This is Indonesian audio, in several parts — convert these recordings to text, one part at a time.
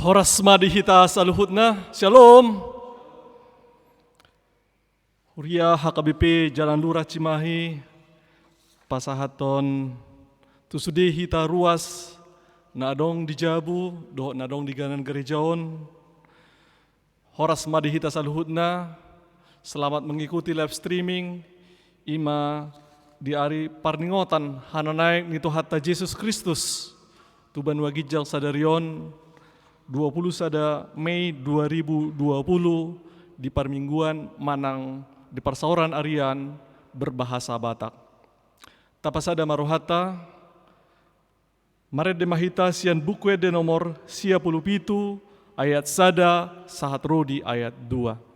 Horas madihita saluhutna, Shalom. Huria HKBP Jalan Lurah Cimahi, pasahaton tusudi hita ruas, nadong di Jabu, doh nadong di ganan gerejaon. Horas madihita saluhutna, selamat mengikuti live streaming, ima di ari parningotan hananaik nitu hatta Yesus Kristus, tuban wagijang sadarion, 20 sada Mei 2020 di Parmingguan Manang di Persauran Arian berbahasa Batak. Tapasada marohata mared demahita sian bukwe de nomor 57 ayat sada sahat rodi ayat 2.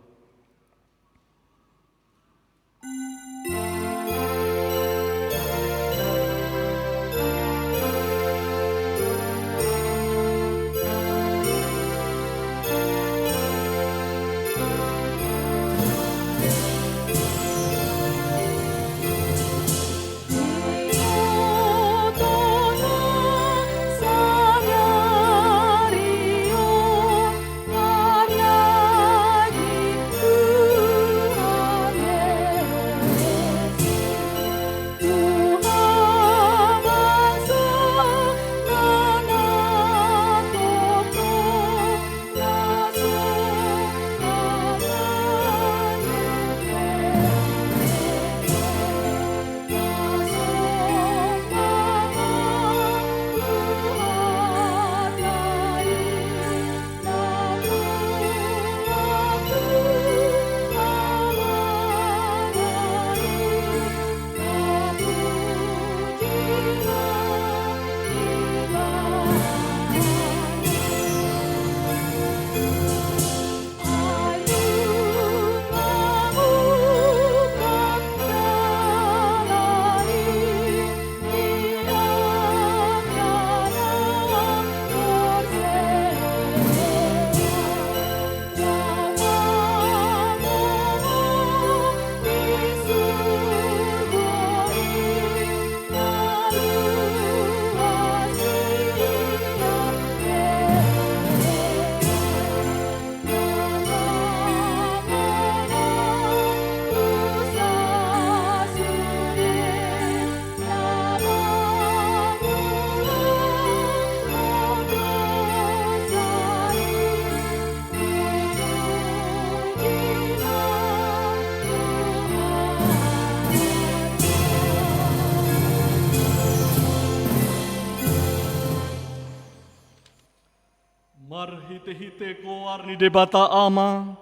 Marhite-hite goar ni debata ama,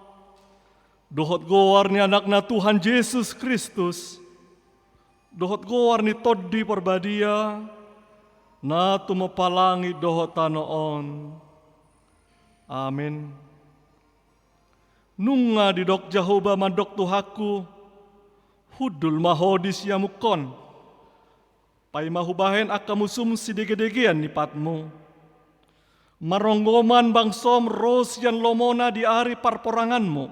dohot goar ni anak na Tuhan Yesus Kristus, dohot goar ni toddi perbadia, na tumapalangi dohot tanoon. Amin. Nunga di dok Jehovah mandok tuhaku, hudul mahodis yamukon, pai mahubahen akamusum sidege-degean ni patmu. Maronggoman bangsom ros yan lomona di ari parporanganmu,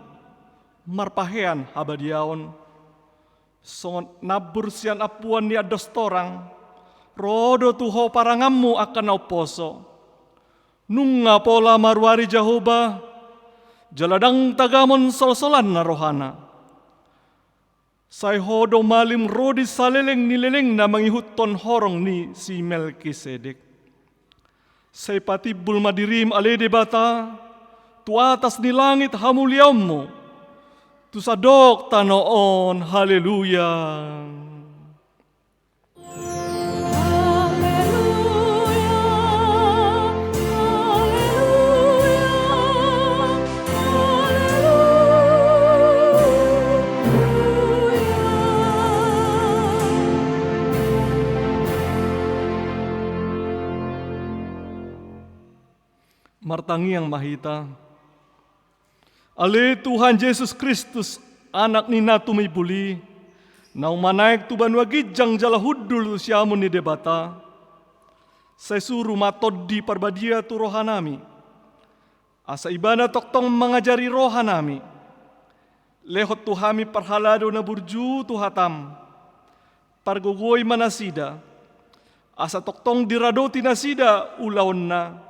marpahean habadiaon, songon nabur sian apuan ni ados torang, rodo tuho parangammu akan oposo. Nunga pola marwari Jehovah, jaladang tagamon sol-solan na rohana. Say hodo malim rodi saleleng nileleng na mangihuton horong ni si Melkisedek. Say patibul madirim alede bata, tu atas ni langit hamuliamu, tu sadok tanoon, haleluya. Martangi yang mahita, ale Tuhan Yesus Kristus anak ni natu may buli, na umanaik tuban wagijang jala hudul siamun ni debata, say suru matod di parbadia tu rohanami, asa ibana toktong mengajari rohanami, lehot tuhami parhalado na burju tu hatam, pargogoy manasida, asa toktong diradoti nasida ulaon na,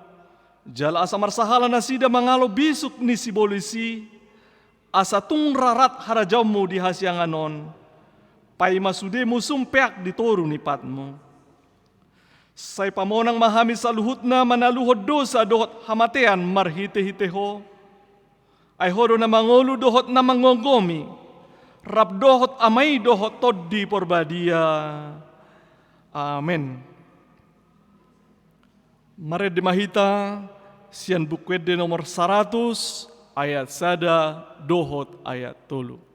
Jala asa marsahala na sida mangalo bisuk ni si bolisi, asa tung rarat harajammu di hasyanganon, pay masude mo sumpeak di toru ni patmo. Say pamonang mahami sa luhut na manaluhod dosa dohot hamatean marhite-hiteho, ay horo na mangolo dohot na mangongomi, rap dohot amay dohot toddi porbadia. Amen. Mare di mahita sian bukwede nomor 100 ayat 1 dohot ayat 3.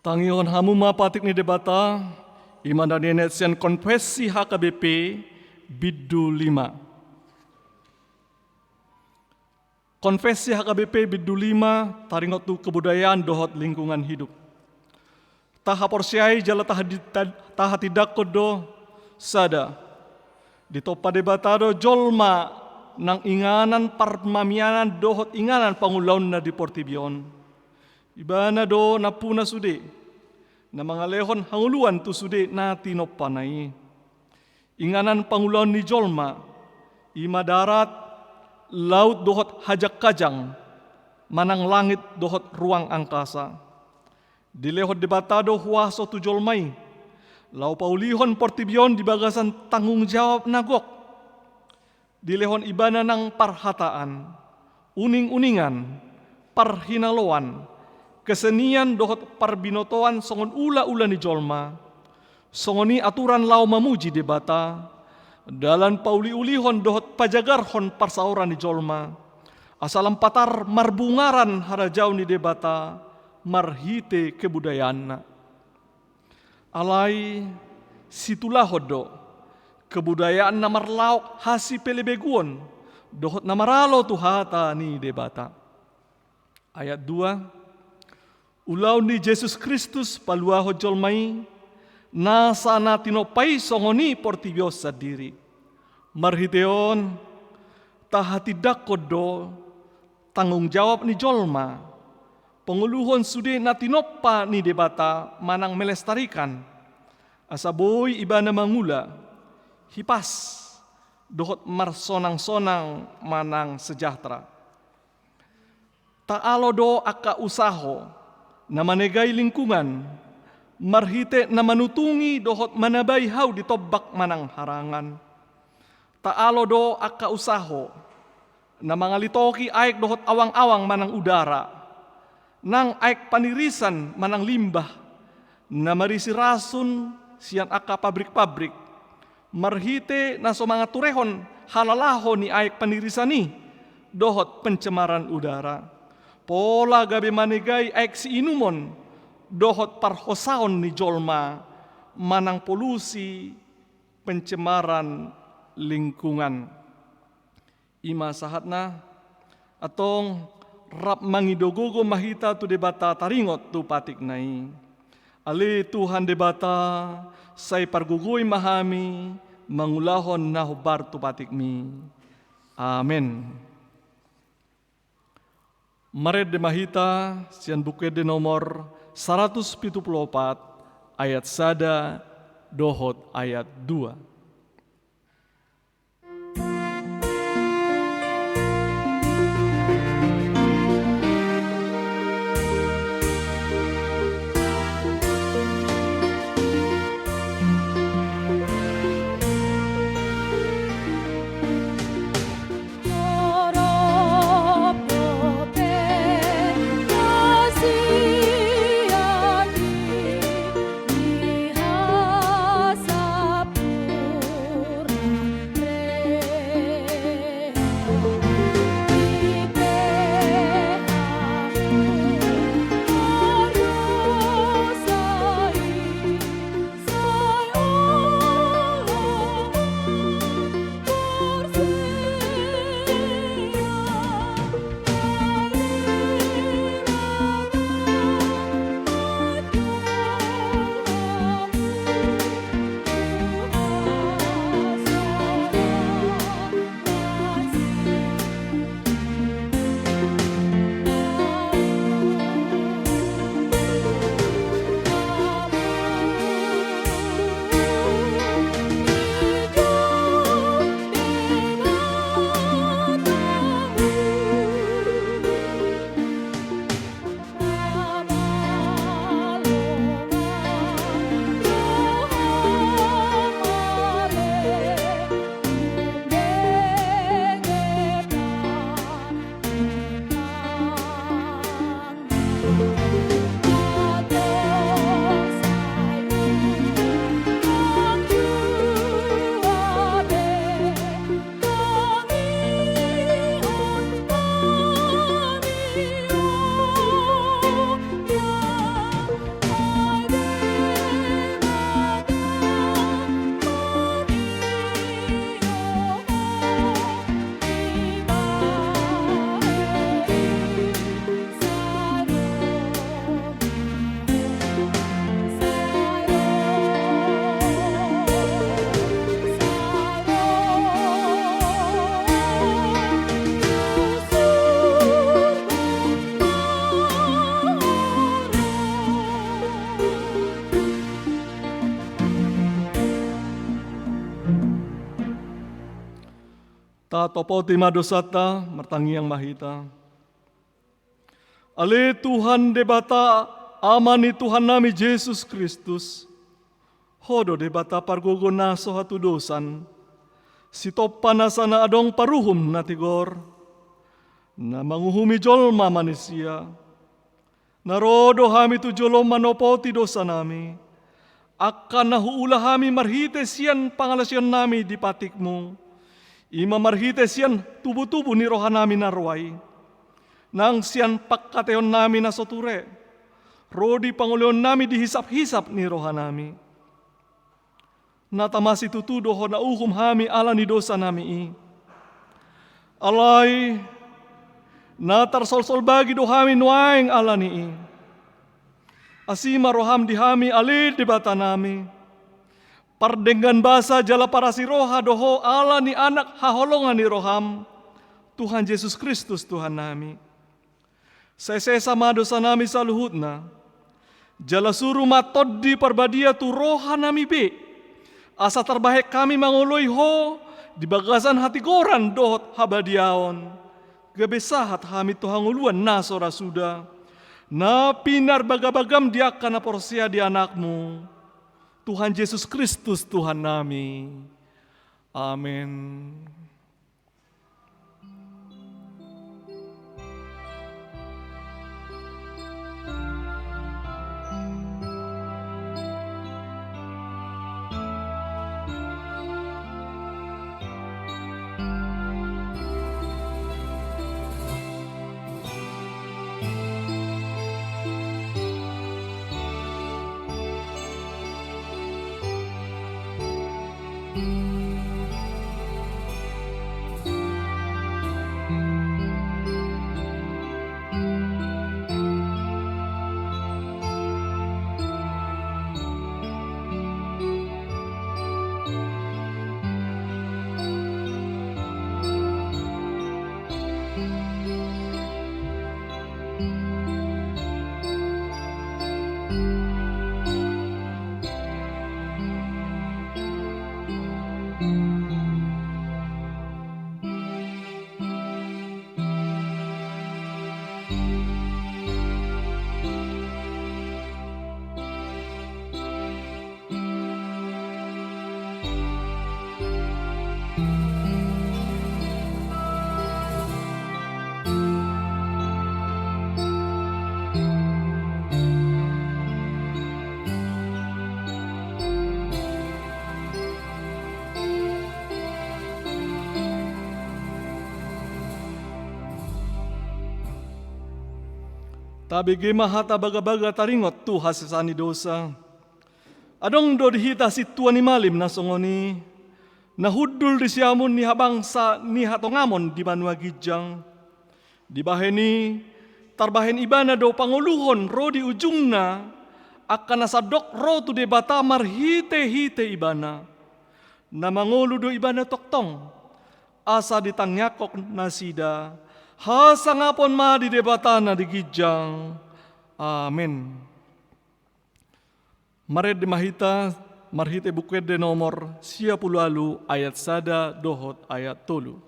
Tangion hamu mapatik ni debata, iman dan nenet sian konfesi HKBP Biddu 5. Konfesi HKBP Biddu 5 taringot tu kebudayaan dohot lingkungan hidup. Taha porsiai jala taha tidak kodo sada. Ditopa debatado jolma nang inganan parmamianan dohot inganan pangulaun na di Portibion. Ibana do napuna sude, na mga lehon hanguluan tu sude na tinopanay. Inganan pangulaon ni Jolma, ima darat, laut dohot hajak kajang, manang langit dohot ruang angkasa. Dilehot debatado huaso tu Jolmay, lau paulihon Portibion di bagasan tanggung jawab nagok. Dilehon ibana ng parhataan, uning-uningan, parhinaloan, kesenian dohot parbinotoan songon ula-ula ni Jolma, songoni aturan lau mamuji debata, dalan pauli-ulihon dohot pajagarhon parsauran ni Jolma, asalam patar marbungaran harajau ni debata, marhite kebudayaan. Alai situlah hodo, kebudayaan na marlaok hasi pelebeguon, dohot na maralo tuhata ni debata. Ayat 2, ulaw ni Jesus Kristus paluaho Jolmay, nasa natinopay songoni Portibios sa diri. Marhiteon, tahatidak kodo, tanggung jawab ni Jolma, penguluhon sude natinoppa ni debata manang melestarikan, asaboy iba na mangula, hipas, dohot marsonang-sonang manang sejahtera. Taalo do aka usaho, na manegay lingkungan, marhite na manutungi dohot manabay haw ditobak manang harangan. Taalo do aka usaho, na mga litoki aik dohot awang-awang manang udara, nang aik panirisan manang limbah, na marisi rasun sian aka pabrik-pabrik, marhite na so mga turehon halalaho ni aik panirisan ni, dohot pencemaran udara. Pola gabi manigay aik si inumon, dohot parhosaon ni jolma, manang polusi, pencemaran lingkungan. Ima sahat na, atong rap mangidogogo mahita tu debata taringot tu patik nai. Ali Tuhan debata say pargugoy mahami mangulahon na hubar tu patik mi. Amen. Mared de mahita sian buked de nomor 174 ayat 1 dohot ayat 2. Ta topo tima dosata martangiang mahita. Ale Tuhan debata amani Tuhan nami Yesus Kristus. Hodo debata pargogo naso hatu dosan. Si topa na sana adong paruhum na tigor. Na manguhumi jolma manusia. Narodo hami tu jolom manopoti dosa nami. Akan nahuula hami marhite sian pangalasyan nami di patikmu. Ima marhite sian tubu-tubu ni roha nami narway. Nang sian pagkateon nami na soture. Rodi panguleon nami dihisap-hisap ni roha nami. Natamasi tutudo ho na uhum hami ala ni dosa nami i. Alay, natarsol-sol bagi do hami nuaing ala ni i. Asima roham di hami alid di bata nami. Pardengan basa jala para si roha doho ala ni anak haholongan ni roham. Tuhan Yesus Kristus Tuhan nami. Sesesa madosa nami saluhut na. Jala suru matod di parbadia tu roha nami be. Asa terbaik kami manguloy ho. Di bagasan hati goran dohot habadiaon. Gabesahat hami tuhanguluan na sora suda. Na pinar bagabagam dia kana porsia di anakmu. Tuhan Yesus Kristus Tuhan nami. Amin. Tabi gema hata baga-baga taringot tu hasisani dosa. Adong do dihita si tuan ni malim na songoni. Nahudul di siamun ni habangsa ni hatongamon di banua gijang. Di baheni tarbahen ibana do panguluhon ro di ujungna. Akan nasadok ro tu debata marhite-hite ibana. Namangulu do ibana toktong. Asa ditangyakok nasida. Hasangapon ma di debatana di gijang. Amin. Mared di mahita, marhite bukwed de nomor 10 ayat 1 dohot ayat 3.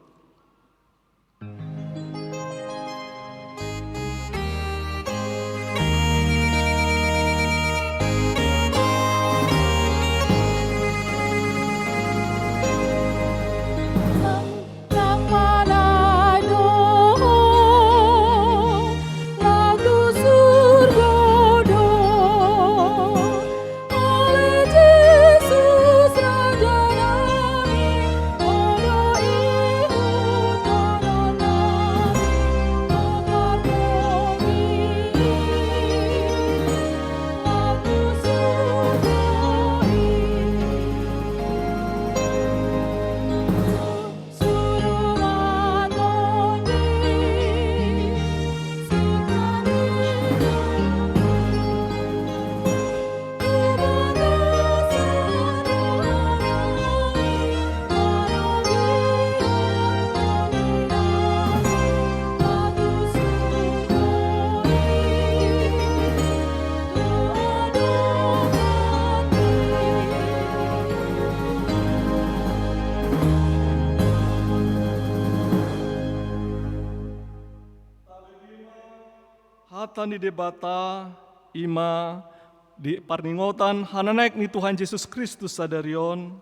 Hata ni debata ima di parningotan hananaik ni Tuhan Yesus Kristus sadarion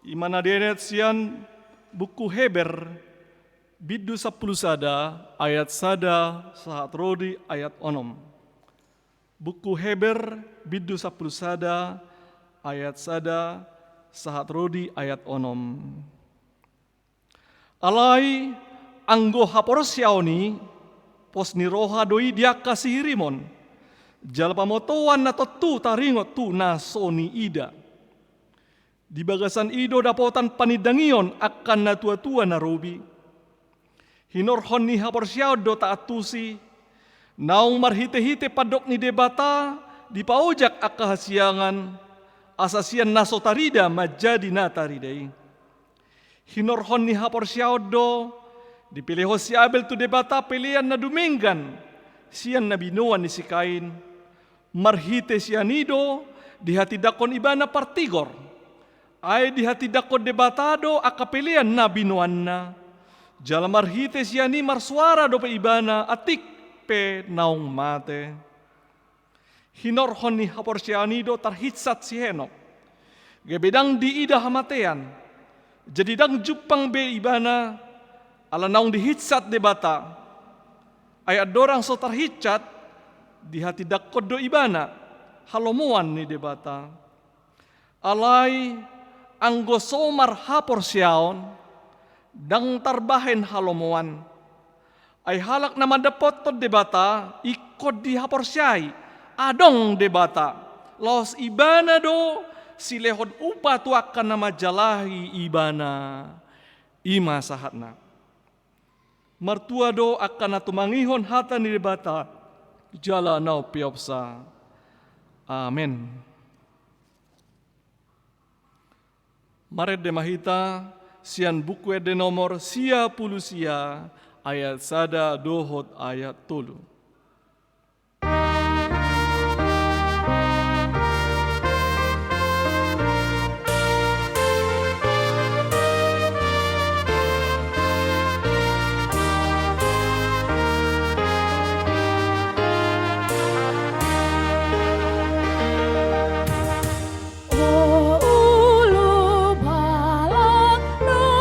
ima nadenet sian buku Heber bidu 10 sada ayat sada sahat rodi ayat onom. Buku Heber bidu 10 sada ayat sada sahat rodi ayat onom. Alai anggo haporsiaoni pos ni roha doi dia kasih rimon. Jal pamotoan na tu taringot tu na soni ida. Di bagasan ido dapotan panidangion akan na tua-tua na robi. Hinorhon ni haporsiao do taatusi. Naung marhite-hite padok ni debata di paujak akahasiangan. Asasian naso tarida majadi na taridai. Hinorhon ni haporsiao do dipilih si Abel tu debata pilihan na duminggan. Sian na binuan ni si Kain. Marhite sianido di hati dakon ibana partigor. Ay di hati dakon debatado akapilihan na binuan na. Jala marhite siani marsuara do pe ibana atik pe naung mate. Hinorhon ni hapor sianido tarhitsat si Henok. Gebedang di ida hamatean. Jadi dang jupang be ibana ala naung dihitsat debata. Ayat dorang so terhitsat di hati dakod do ibana halomuan ni debata. Alai anggo somar hapor siaon dang tarbahen halomuan. Ay halak na madapot to debata ikod di hapor siai adong debata. Los ibana do silehon upa tu akan nama jalahi ibana ima sahatna. Martua do akan natumangihon hata ni debata jala nau piopsa. Amin. Maret de mahita sian buku de nomor 10 ayat sada dohot ayat 3. Ulu balang no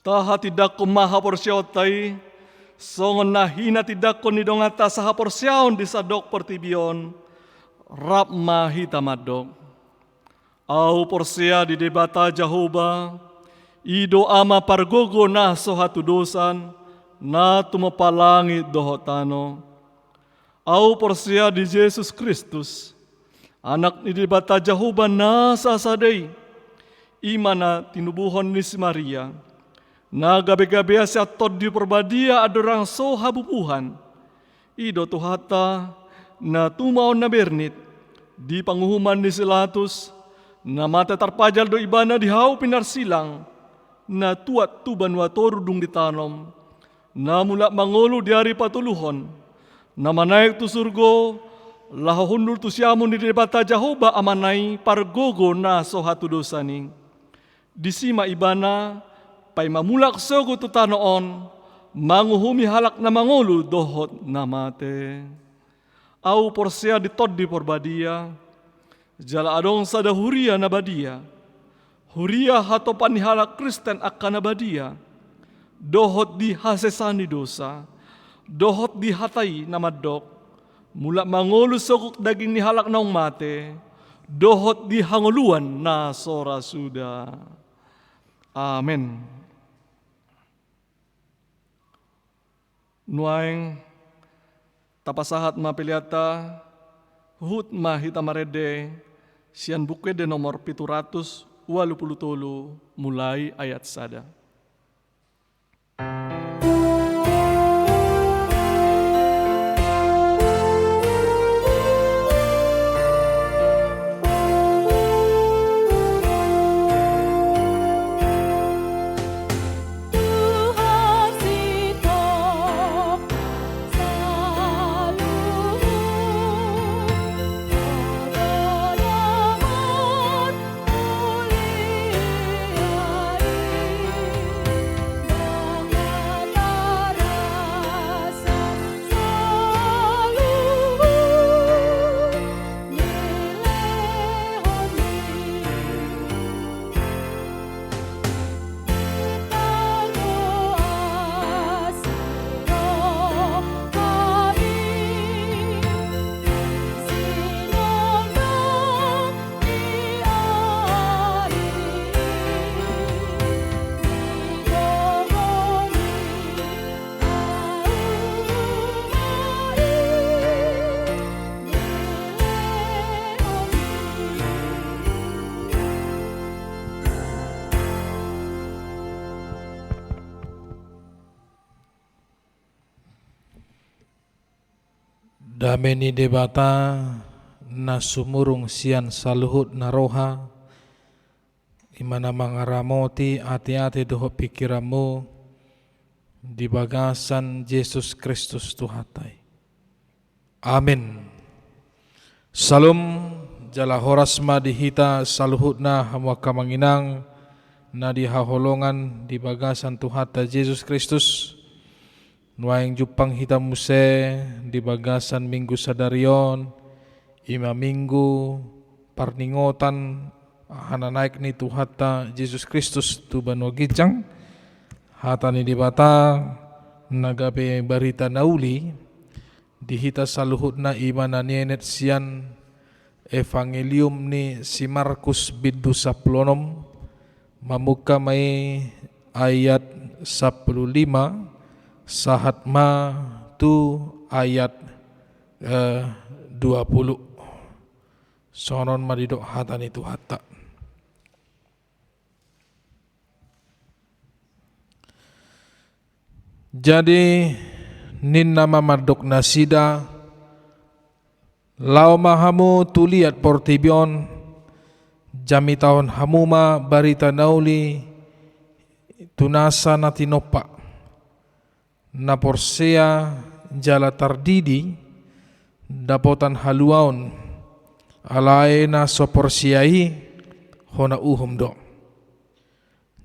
Taha tidak ko maha porsyotay, songon nahina tidak ko nidongata saha porsyaon di sadok pertibion, rap mahita madok. Au porsya di debata Jahoba, ido ama pargogo na sohatu dosan, na tumapalangit dohotano. Au porsya di Yesus Kristus, anak ni debata Jahoba na sasadai, imana tinubuhon ni si Maria, na gabe-gabe siya tod di perbadia adorang soha bupuhan, ido tuhata na tumaon na bernit, di panguhuman ni Silatus, na mata tarpajal do ibana di hau pinarsilang, na tuat tuban watorudung ditanom, na mula mangolo di hari patuluhon, na manaik tu surgo, lahahundul tu siamun di debata Jahoba amanai pargogo na sohatu dosaning. Disima ibana, pay mamulak sogo tu tanoon, manguhumi halak na mangolo dohot na mate. Au porsya di tod di porbadia, jala adong sada huria na badia, huria hatopan ni halak Kristen akan na badia, dohot di hasesani dosa, dohot di hatai na madok, mula mangolo sokok daging ni halak naong mate, dohot di hanguluan na sora suda. Amen. Nuaing tapasahat mapiliata, hut mahita marede, sian bukwe de nomor 783 mulai ayat sada. Dameni debata na sumurung sian saluhut na roha, imana mangaramoti ati-ati doho pikiramu di bagasan Yesus Kristus Tuhatai. Amin. Salum jala horasma dihita saluhut na hamwa kamanginang na dihaholongan di bagasan Tuhata Yesus Kristus. Nuaing jupang hitam muse di bagasan minggu sadarion, ima minggu parningotan hana naik ni Tuhata Yesus Kristus tu bano gijang, hata ni dibata nagabe barita nauli, dihita saluhut na imana nienet sian evangelium ni si Markus biddu saplonom, mamuka mai ayat 15, sahat ma tu ayat 20. Sonon madidok hatan itu hatta. Jadi nin nama madok nasida lau mahamu tuliat portibion jami tahun hamuma barita nauli tunasa natinopa na porsea jala tardidi dapotan haluaon alae na soporsiai hona uhum do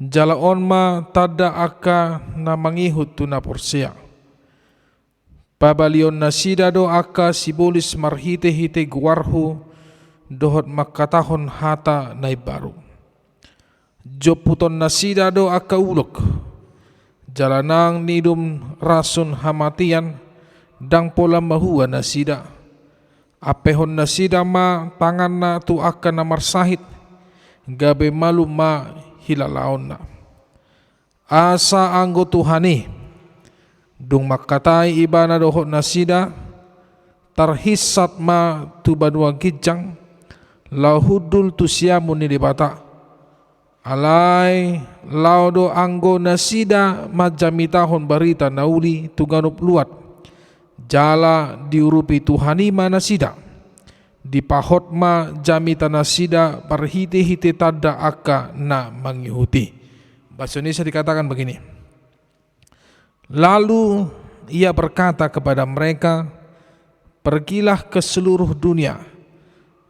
jala on ma tada aka na mangihut tu na porsea pabalion na sida do aka sibolis marhite-hite guarhu dohot makatahon hata nai baru joputon na sida do aka ulok jalanang nidum rasun hamatian dang pola mahua nasida. Apehon nasida ma tangan na tu akan na marsahit gabe malu ma hilalaon na. Asa anggo Tuhani dung makatai ibana dohot nasida tarhisat ma tu banua gijang lahudul tu siamun ni dibata alai laudo anggo nasida majamitahon barita nauli tuganup luat jala diurupi Tuhani ma nasida dipahot ma jamita nasida parhiti-hiti tada aka na mengikuti. Bahasa Indonesia dikatakan begini, lalu ia berkata kepada mereka, pergilah ke seluruh dunia,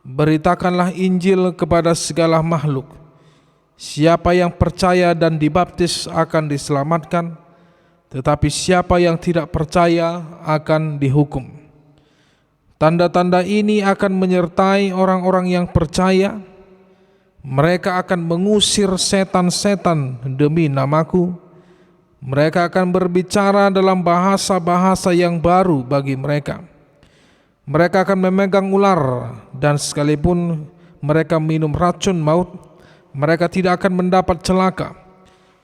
beritakanlah Injil kepada segala makhluk. Siapa yang percaya dan dibaptis akan diselamatkan, tetapi siapa yang tidak percaya akan dihukum. Tanda-tanda ini akan menyertai orang-orang yang percaya. Mereka akan mengusir setan-setan demi namaku. Mereka akan berbicara dalam bahasa-bahasa yang baru bagi mereka. Mereka akan memegang ular, dan sekalipun mereka minum racun maut, mereka tidak akan mendapat celaka.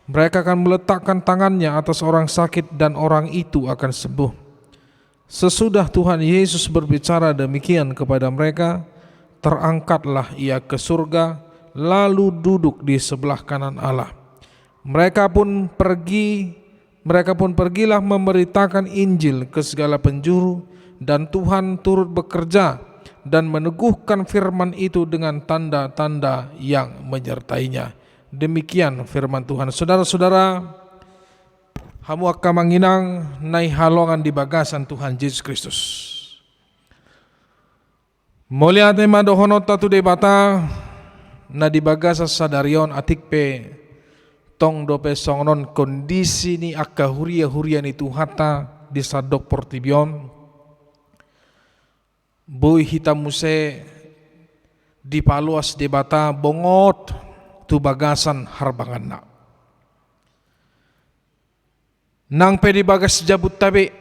Mereka akan meletakkan tangannya atas orang sakit dan orang itu akan sembuh. Sesudah Tuhan Yesus berbicara demikian kepada mereka, terangkatlah ia ke surga, lalu duduk di sebelah kanan Allah. Mereka pun pergilah memberitakan Injil ke segala penjuru, dan Tuhan turut bekerja dan meneguhkan firman itu dengan tanda-tanda yang menyertainya. Demikian firman Tuhan. Saudara-saudara, hamu akka manginang nai halongan di bagasan Tuhan Yesus Kristus. Mulia tema dohonot tatu debata na di bagasa sadarion atikpe tong dope songnon kondisi ni akka huria ni tuhata di sadok portibion boy hitam muse di paluas debata bongot tu bagasan harbangan na nang pe di bagas jabut tabe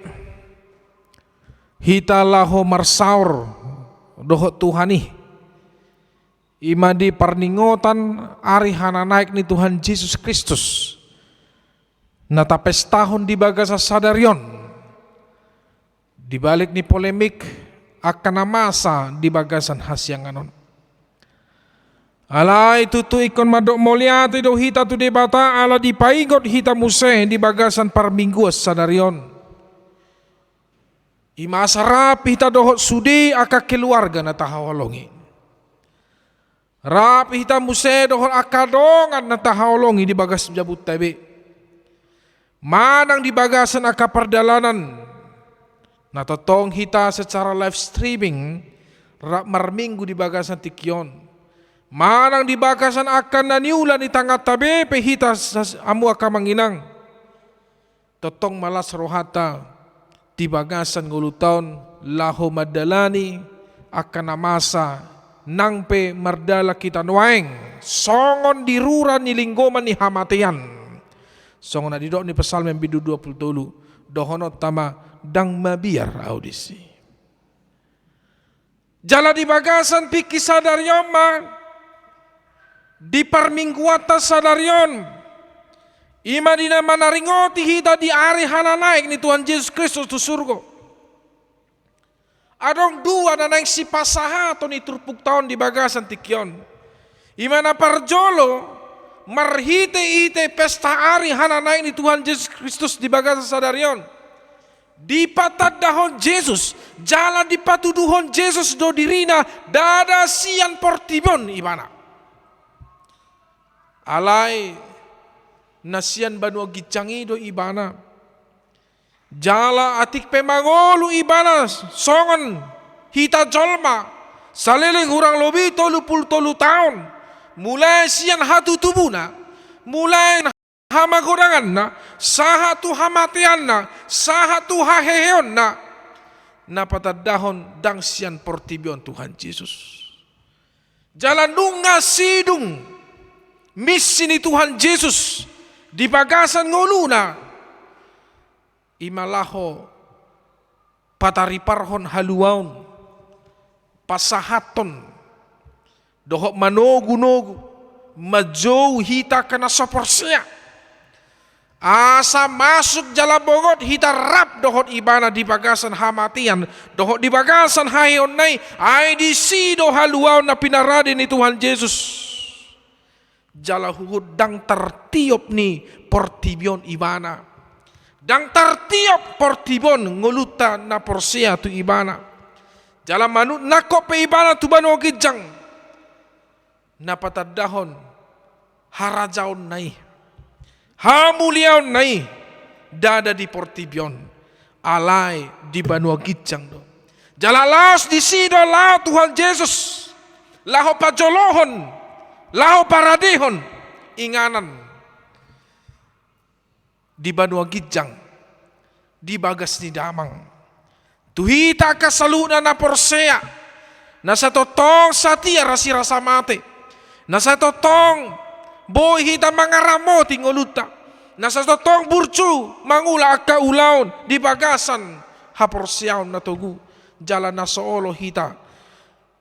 hita laho marsaur dohot Tuhani ima di parningotan ari hana naik ni Tuhan Yesus Kristus natapes tahun di bagasa sadarion dibalik ni polemik akan masa di bagasan hasyanganon ala itu tu ikon madok molia tu do hita tu debata ala di paigot hita muse di bagasan parmingguas sadarion ima sarap hita dohot sudi aka keluarga na tahawalongi rapi hita muse dohon akadongan na tahawalongi di bagas jabut tabe. Manang di bagasan aka perdalanan. Natotong hita secara live streaming marminggu di bagasan tikyon. Manang di bagasan akan naniulan di tangga tabe pe hita amu aka manginang. Totong malas rohata di bagasan ngulutaon laho madalani akan namasa nang pe mardala kita nuaeng songon diruran ni linggoman ni hamatian songon na didok ni pasal membidu 20 dohonot tama dang mabiar audisi jala di bagasan piki sadarion ma di parmingguata sadarion ima dina manaringoti hita di ari hana naik ni Tuhan Yesus Kristus tu surga. Adong dua na nang si pasahaton iturpuk taon di bagasan tikyon. Imana parjolo marhite-ite pesta ari hananay ni Tuhan Yesus Kristus di bagasan sadarion. Di patadahon Yesus, jalan di patuduhon Yesus do dirina dada sian portibon imana. Alai nasian banua gicangi do ibana. Jala atik pemangolu ibana songon hita jolma saliling hurang lobi 30 tahun mulai sian hatu tubuna mulai hamagodangan na sahatu hamatian na sahatu haheon na patadahon dang sian portibion Tuhan Yesus jalan dunga sidung misi ni Tuhan Yesus di bagasan ngoluna imalaho patariparhon haluaun pasahaton dohok manogu-nogu majou hita kena soporsia asa masuk jala bogot hita rap dohot ibana di bagasan hamatian dohot di bagasan hayon nai ai di sido haluaun na pinarade ni Tuhan Yesus jala huhud dang tertiup ni portibion ibana dang tertiup portibon nguluta na porsia tu ibana jala manut nakop pe ibana tu bano gijang na patadahon harajaon nai hamuliaon nai dada di portibion alai di banua gijang do jala laos di sido lao Tuhan Yesus laho pajolohon laho paradehon inganan di banua gijang di bagas ni damang tuhita kasaluna na porsea na sa totong satia rasi rasa mate na sa totong boy hita mangaramo tingoluta na sa totong burcu mangula akka ulaon di bagasan haporsiaon na tugu jalan na soolo hita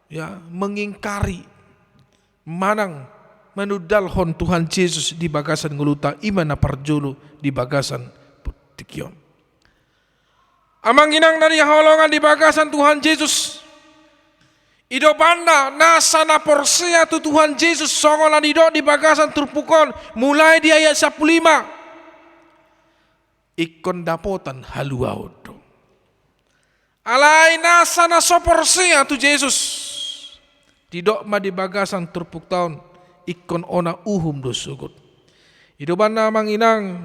ya mengingkari manang manudalhon Tuhan Yesus di bagasan nguluta iman na parjolo di bagasan tikyon amang inang dari holongan di bagasan Tuhan Yesus ido banda nasa na porsia tu Tuhan Yesus songolan ido di bagasan turpukon mulai di ayat 15 ikon dapotan haluaud alai nasa na so porsia tu Yesus tidok ma di bagasan turpuk taon ikon ona uhum do sugut ido banda mang inang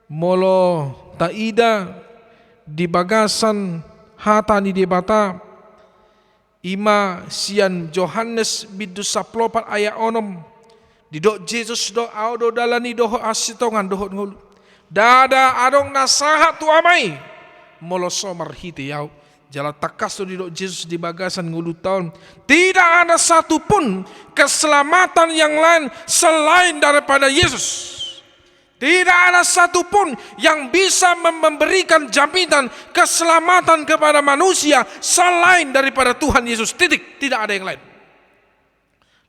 molo taida di bagasan hata ni debata ima sian Johannes bidu saplopat ayat onom didok Jesus do audo dalani doho asitongan doho ngulu dada adong nasahat tu amai molo somar hiti yau jala takas tu didok Jesus di bagasan ngulu tahun tidak ada satu pun keselamatan yang lain selain daripada Yesus. Tidak ada satupun yang bisa memberikan jaminan keselamatan kepada manusia selain daripada Tuhan Yesus. Titik, tidak ada yang lain.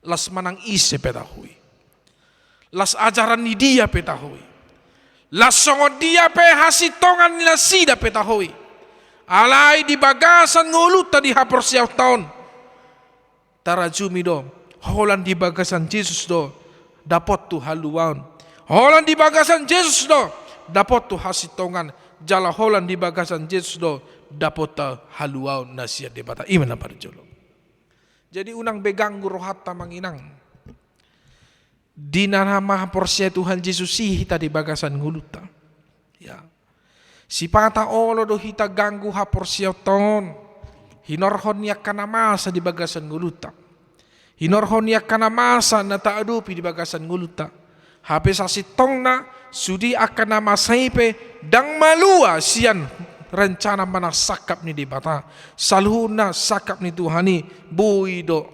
Las manang ise petahui. Las ajaran ni dia petahui. Las songo dia pe hasitongan nila sida petahui. Alai di bagasan nguluta di hapor siaw taon. Tarajumi do, holan di bagasan Jesus do, dapat tu haluan. Holan di bagasan Yesus do dapat tu hasitongan jala holan di bagasan Yesus do dapat haluau nasia debata iman na parjolo. Jadi unang beganggu rohat tamang inang di nama porsia Tuhan Yesus hita di bagasan nguluta. Ya. Si pata olo do hita ganggu ha porsia ton hinorhon yak kana masa di bagasan nguluta. Hinorhon yak kana masa na taadupi di bagasan nguluta. Hape sasitong na sudi akan nama saipe dang malua sian rencana mana sakap ni di bata salhuna sakap ni Tuhani buido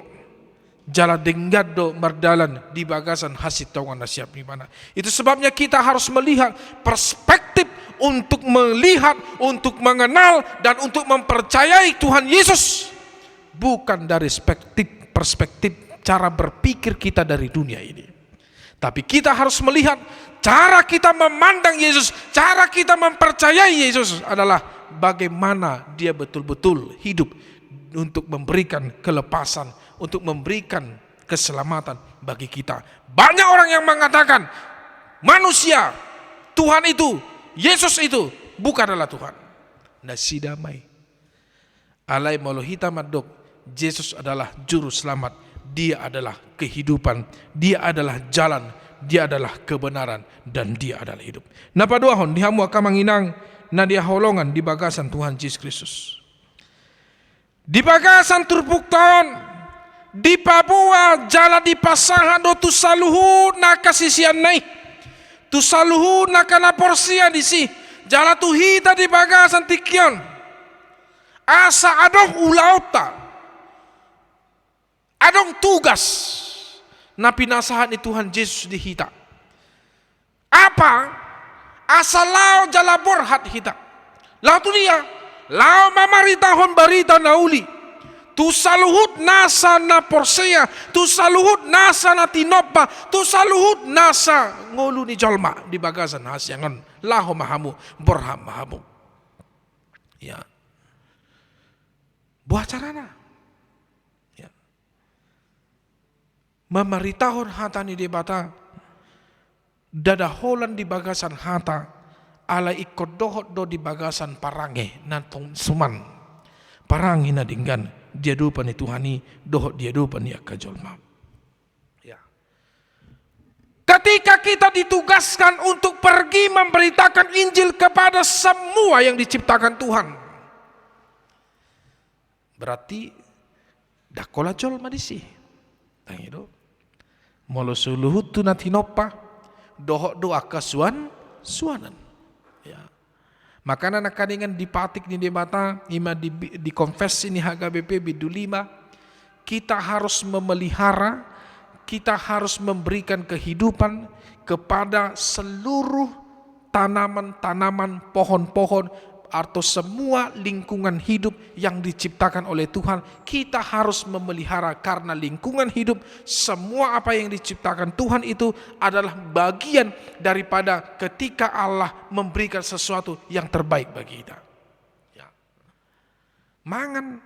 jala denggad do mardalan di bagasan hasitongan na siap ni mana. Itu sebabnya kita harus melihat perspektif untuk melihat, untuk mengenal dan untuk mempercayai Tuhan Yesus bukan dari perspektif cara berpikir kita dari dunia ini. Tapi kita harus melihat cara kita memandang Yesus, cara kita mempercayai Yesus adalah bagaimana dia betul-betul hidup untuk memberikan kelepasan, untuk memberikan keselamatan bagi kita. Banyak orang yang mengatakan manusia, Tuhan itu, Yesus itu bukanlah Tuhan. Nasi damai. Alai molohita madok, Yesus adalah juru selamat. Dia adalah kehidupan, dia adalah jalan, dia adalah kebenaran, dan dia adalah hidup. Napa duahon dihamu akamanginang na dia holongan di bagasan Tuhan Yesus Kristus. Di bagasan turpuk tahun, di Papua jala di pasahan do tu saluhu na kasisian nai. Tu saluhu na kana porsia di si. Jala tu hita di bagasan tikyon. Asa adong ulauta. Adong tugas na pinasahan ni Tuhan Yesus di hita. Apa? Asalao jala borhat hita. Lau tu dia, lau mamaritahon barita nauli. Tu saluhut nasa na porsea, tu saluhut nasa na tinopa, tu saluhut nasa ngolu ni jolma di bagasan hasyangan laho mahamu borham mahamu. Ya. Buah carana. Ya. Mamaritahon hata ni debata dadaholan di bagasan hata ala ikut dohot do di bagasan parange nantong suman parangi na dinggan dia dupan itu hani dohot dia dupan ya kajolma. Ya. Ketika kita ditugaskan untuk pergi memberitakan Injil kepada semua yang diciptakan Tuhan, berarti dakola jolma disi. Tang itu molo suluhut tu natinopa dohot doa kasuan suanan. Ya. Makanya nak kadingan dipatik ni debata ima di konfesi ni HKBP bidu 5 kita harus memelihara, kita harus memberikan kehidupan kepada seluruh tanaman-tanaman, pohon-pohon atau semua lingkungan hidup yang diciptakan oleh Tuhan. Kita harus memelihara karena lingkungan hidup, semua apa yang diciptakan Tuhan itu adalah bagian daripada ketika Allah memberikan sesuatu yang terbaik bagi kita. Ya. Mangan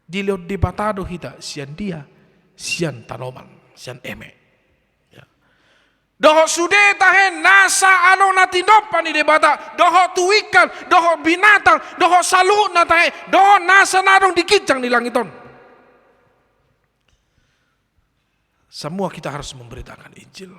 dilihat di batado kita sian dia, sian tanoman, sian eme. Doho sude tahen nasa ano natinopa ni debata, doho tuikan, doho binatang, doho salu na tahe, doho nasa narong dikicang di langiton. Semua kita harus memberitakan Injil.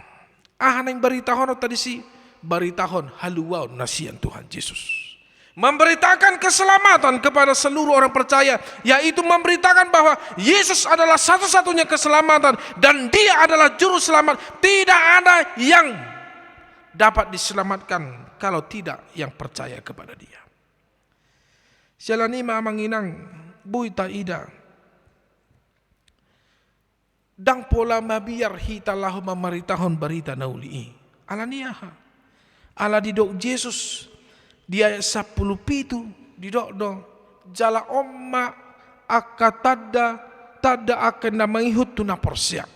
Yang beritahon tadi si beritahon haluaw nasian Tuhan Yesus. Memberitakan keselamatan kepada seluruh orang percaya, yaitu memberitakan bahwa Yesus adalah satu-satunya keselamatan dan Dia adalah juru selamat. Tidak ada yang dapat diselamatkan kalau tidak yang percaya kepada Dia. Sialani manginang buita ida dang pola mabiar hita lahu mamaritahon barita nauli. Alaniaha ala didok Yesus dia 10 pitu didok do jala omma akatada tada akan namahut tuna porsia.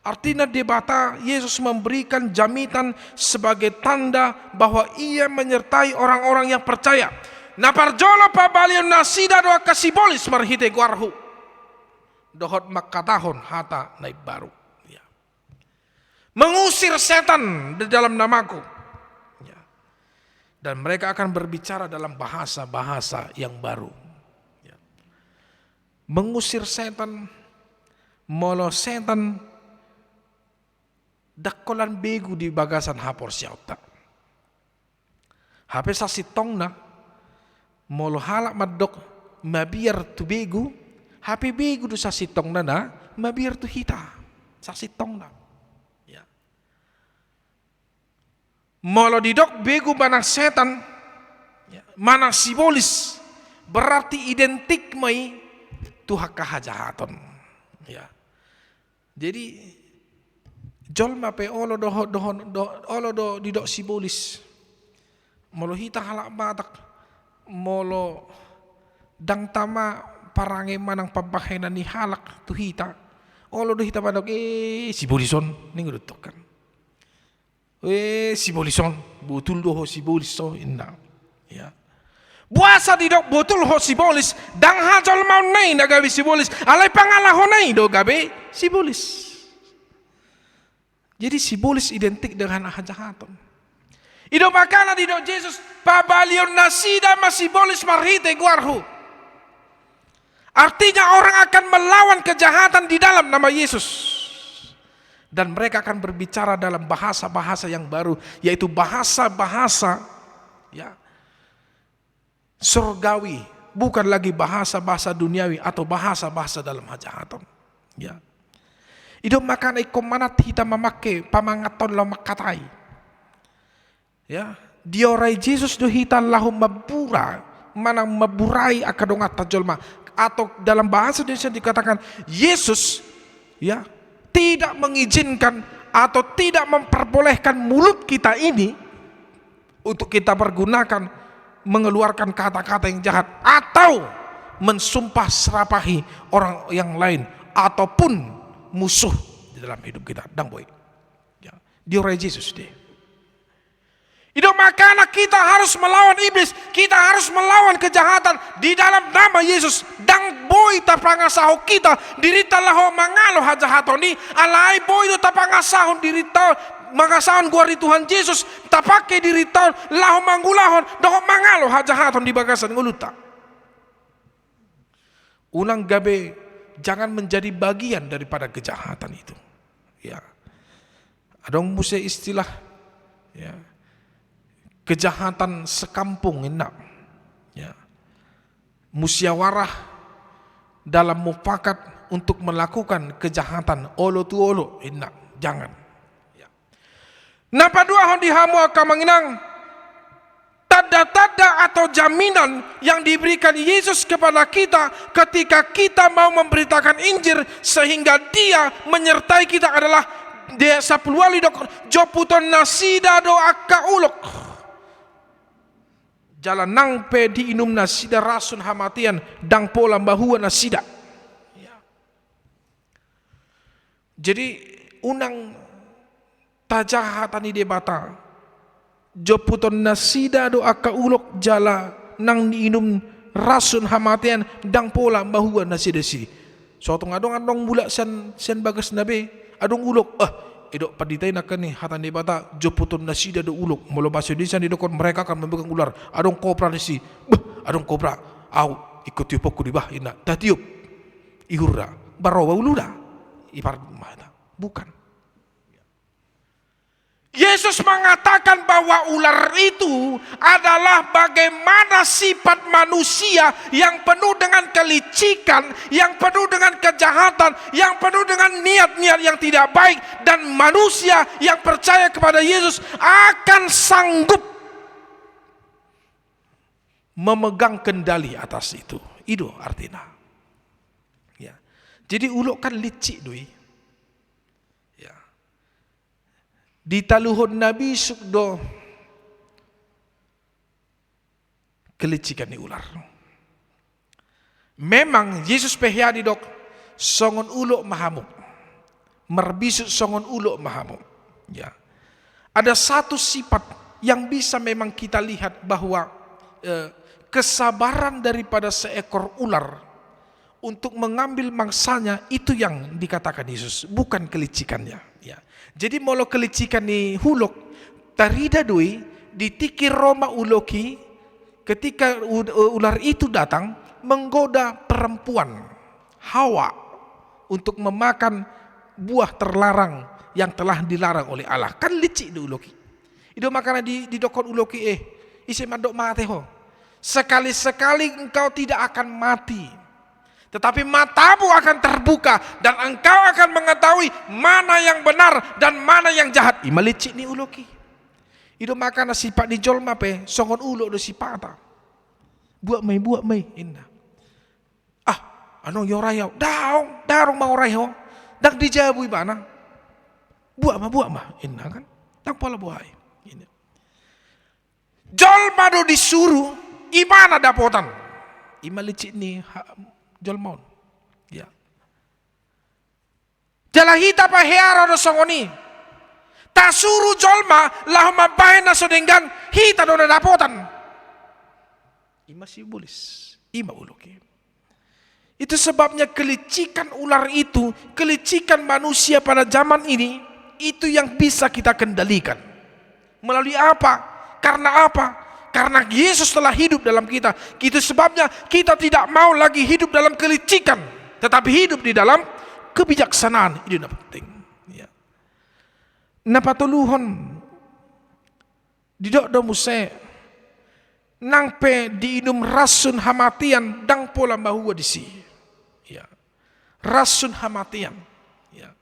Artinya debata Yesus memberikan jaminan sebagai tanda bahwa Ia menyertai orang-orang yang percaya. Naparjolo pabalion nasida doa kasibolis marhite guarhu dohot makatahon hata naik baru. Ya. Mengusir setan di dalam namaku. Dan mereka akan berbicara dalam bahasa-bahasa yang baru. Ya. Mengusir setan, molo setan, dakolan begu di bagasan hapor siauta. Hape sa sitong na, molo halak madok, mabiar tu begu, hape begu do sa sitong na, mabiar tu hita, sa sitong na. Molo didok begu manang setan, manang simbolis, berarti identik mai tuha kahajahaton. Ya. Jadi jolma pe olo do didok simbolis. Molo hita halak batak, molo dang tama parange manang pabahenan ni halak tu hita. Olo do hita badok simbolison ningo kan. Simbolison betul doh simbolis so indah. Ya. Buasa didok betul ho simbolis dang hajol mau nai na gabi simbolis alai pangalah ho nai do gabi simbolis. Jadi simbolis identik dengan hajahaton. Ido makana didok Yesus pabalion nasida simbolis marhite guarhu. Artinya orang akan melawan kejahatan di dalam nama Yesus. Dan mereka akan berbicara dalam bahasa-bahasa yang baru, yaitu bahasa-bahasa ya, surgawi, bukan lagi bahasa-bahasa duniawi atau bahasa-bahasa dalam hajahaton. Ya. Itu makanya ikomanat kita memakai pamangaton lo makatai. Ya, diorai Yesus do hita lahu mabura, manang maburai akadongat tajolma, atau dalam bahasa Indonesia dikatakan Yesus ya tidak mengizinkan atau tidak memperbolehkan mulut kita ini untuk kita pergunakan mengeluarkan kata-kata yang jahat atau mensumpah serapahi orang yang lain ataupun musuh di dalam hidup kita. Dang boy. Ya. Dia orang Yesus deh. Itu makanya kita harus melawan iblis, kita harus melawan kejahatan di dalam nama Yesus. Dang boy tapangasahon kita dirita laho mangalo hajahatoni alai boy do tapangasahon dirita mangasahon gua di Tuhan Yesus tapake dirita laho manggulahon doho mangalo hajahaton di bagasan nguluta. Ulang gabe jangan menjadi bagian daripada kejahatan itu. Ya. Adong musia istilah ya. Kejahatan sekampung enak. Ya. Musyawarah dalam mufakat untuk melakukan kejahatan olo tu olo enak. Jangan. Ya. Napa dua hon dihamu akamanginang tanda-tanda atau jaminan yang diberikan Yesus kepada kita ketika kita mau memberitakan Injil sehingga Dia menyertai kita adalah dia sapuluali dok joputon nasida do akka ulok jalan nang pe diinum nasida rasun hamatian dang pola bahua nasida. Ya. Jadi unang tajahatan di debata joputon nasida do akka ulok jala nang diinum rasun hamatian dang pola bahua nasida si. Suatu adong bulak sen bagas nabe adong ulok idok paditay nakan ni hatan di bata joputon nasida do ulok molo bahasa Indonesia di dokon mereka akan memegang ular adong kobra nasi adong kobra au ikut tiupok di bah ina tatiup ihurra barawa ulura ibarat mana bukan. Yesus mengatakan bahwa ular itu adalah bagaimana sifat manusia yang penuh dengan kelicikan, yang penuh dengan kejahatan, yang penuh dengan niat-niat yang tidak baik, dan manusia yang percaya kepada Yesus akan sanggup memegang kendali atas itu. Itu artinya. Ya. Jadi ulok kan licik doi. Di taluhun Nabi sukdo kelicikan ni ular. Memang Yesus pehyadi dok songon ulok mahamuk. Merbisut songon ulok mahamuk. Ya. Ada satu sifat yang bisa memang kita lihat bahwa kesabaran daripada seekor ular untuk mengambil mangsanya itu yang dikatakan Yesus, bukan kelicikannya. Ya. Jadi molo kelicikan ni hulok tarida doi ditikir Roma uloki ketika ular itu datang menggoda perempuan Hawa untuk memakan buah terlarang yang telah dilarang oleh Allah. Kan licik di uloki. Itu makanya di dokon uloki isi mandok mate ho. Sekali-sekali engkau tidak akan mati. Tetapi matamu akan terbuka dan engkau akan mengetahui mana yang benar dan mana yang jahat. Imalicik ni uloki. Itu makana sifat di jolma pe songon ulo do sipata. Buat mai inna. Ano yorayau darong mau rayo. Dak dijabu ibana. Buat ma inna kan. Tak pola buai. Ini. Jolma do disuruh ibana dapotan. Imalicik ni jolmaon. Ya. Jalahita pa heara do songoni. Tasuru jolma lah mabahin na sodenggan hita do na dapotan. Ima sibulis. Ima uloki. Itu sebabnya kelicikan ular itu, kelicikan manusia pada zaman ini, itu yang bisa kita kendalikan. Melalui apa? Karena apa? Karena Yesus telah hidup dalam kita. Itu sebabnya kita tidak mau lagi hidup dalam kelicikan, tetapi hidup di dalam kebijaksanaan. Itu yang penting. Ya. Napatuluhon didok do muse nangpe diinum rasun hamatian dang pola bahua disi. Ya. Rasun hamatian. Ya.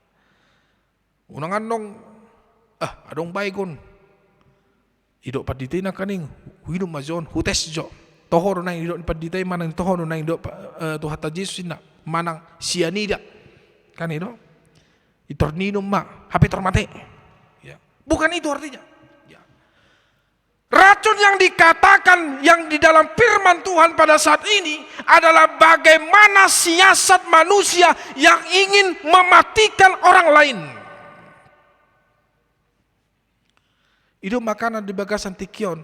Unang andong adong baygon. Idok paditay na kaning huidom majon hutes jo tohoro na idok paditay manang tohoro na idok tuhata Jesus na manang sianida kan itu itorninum ma hape tormate ya bukan itu artinya ya. Racun yang dikatakan yang di dalam firman Tuhan pada saat ini adalah bagaimana siasat manusia yang ingin mematikan orang lain. Itu makanan di bagasan tikion.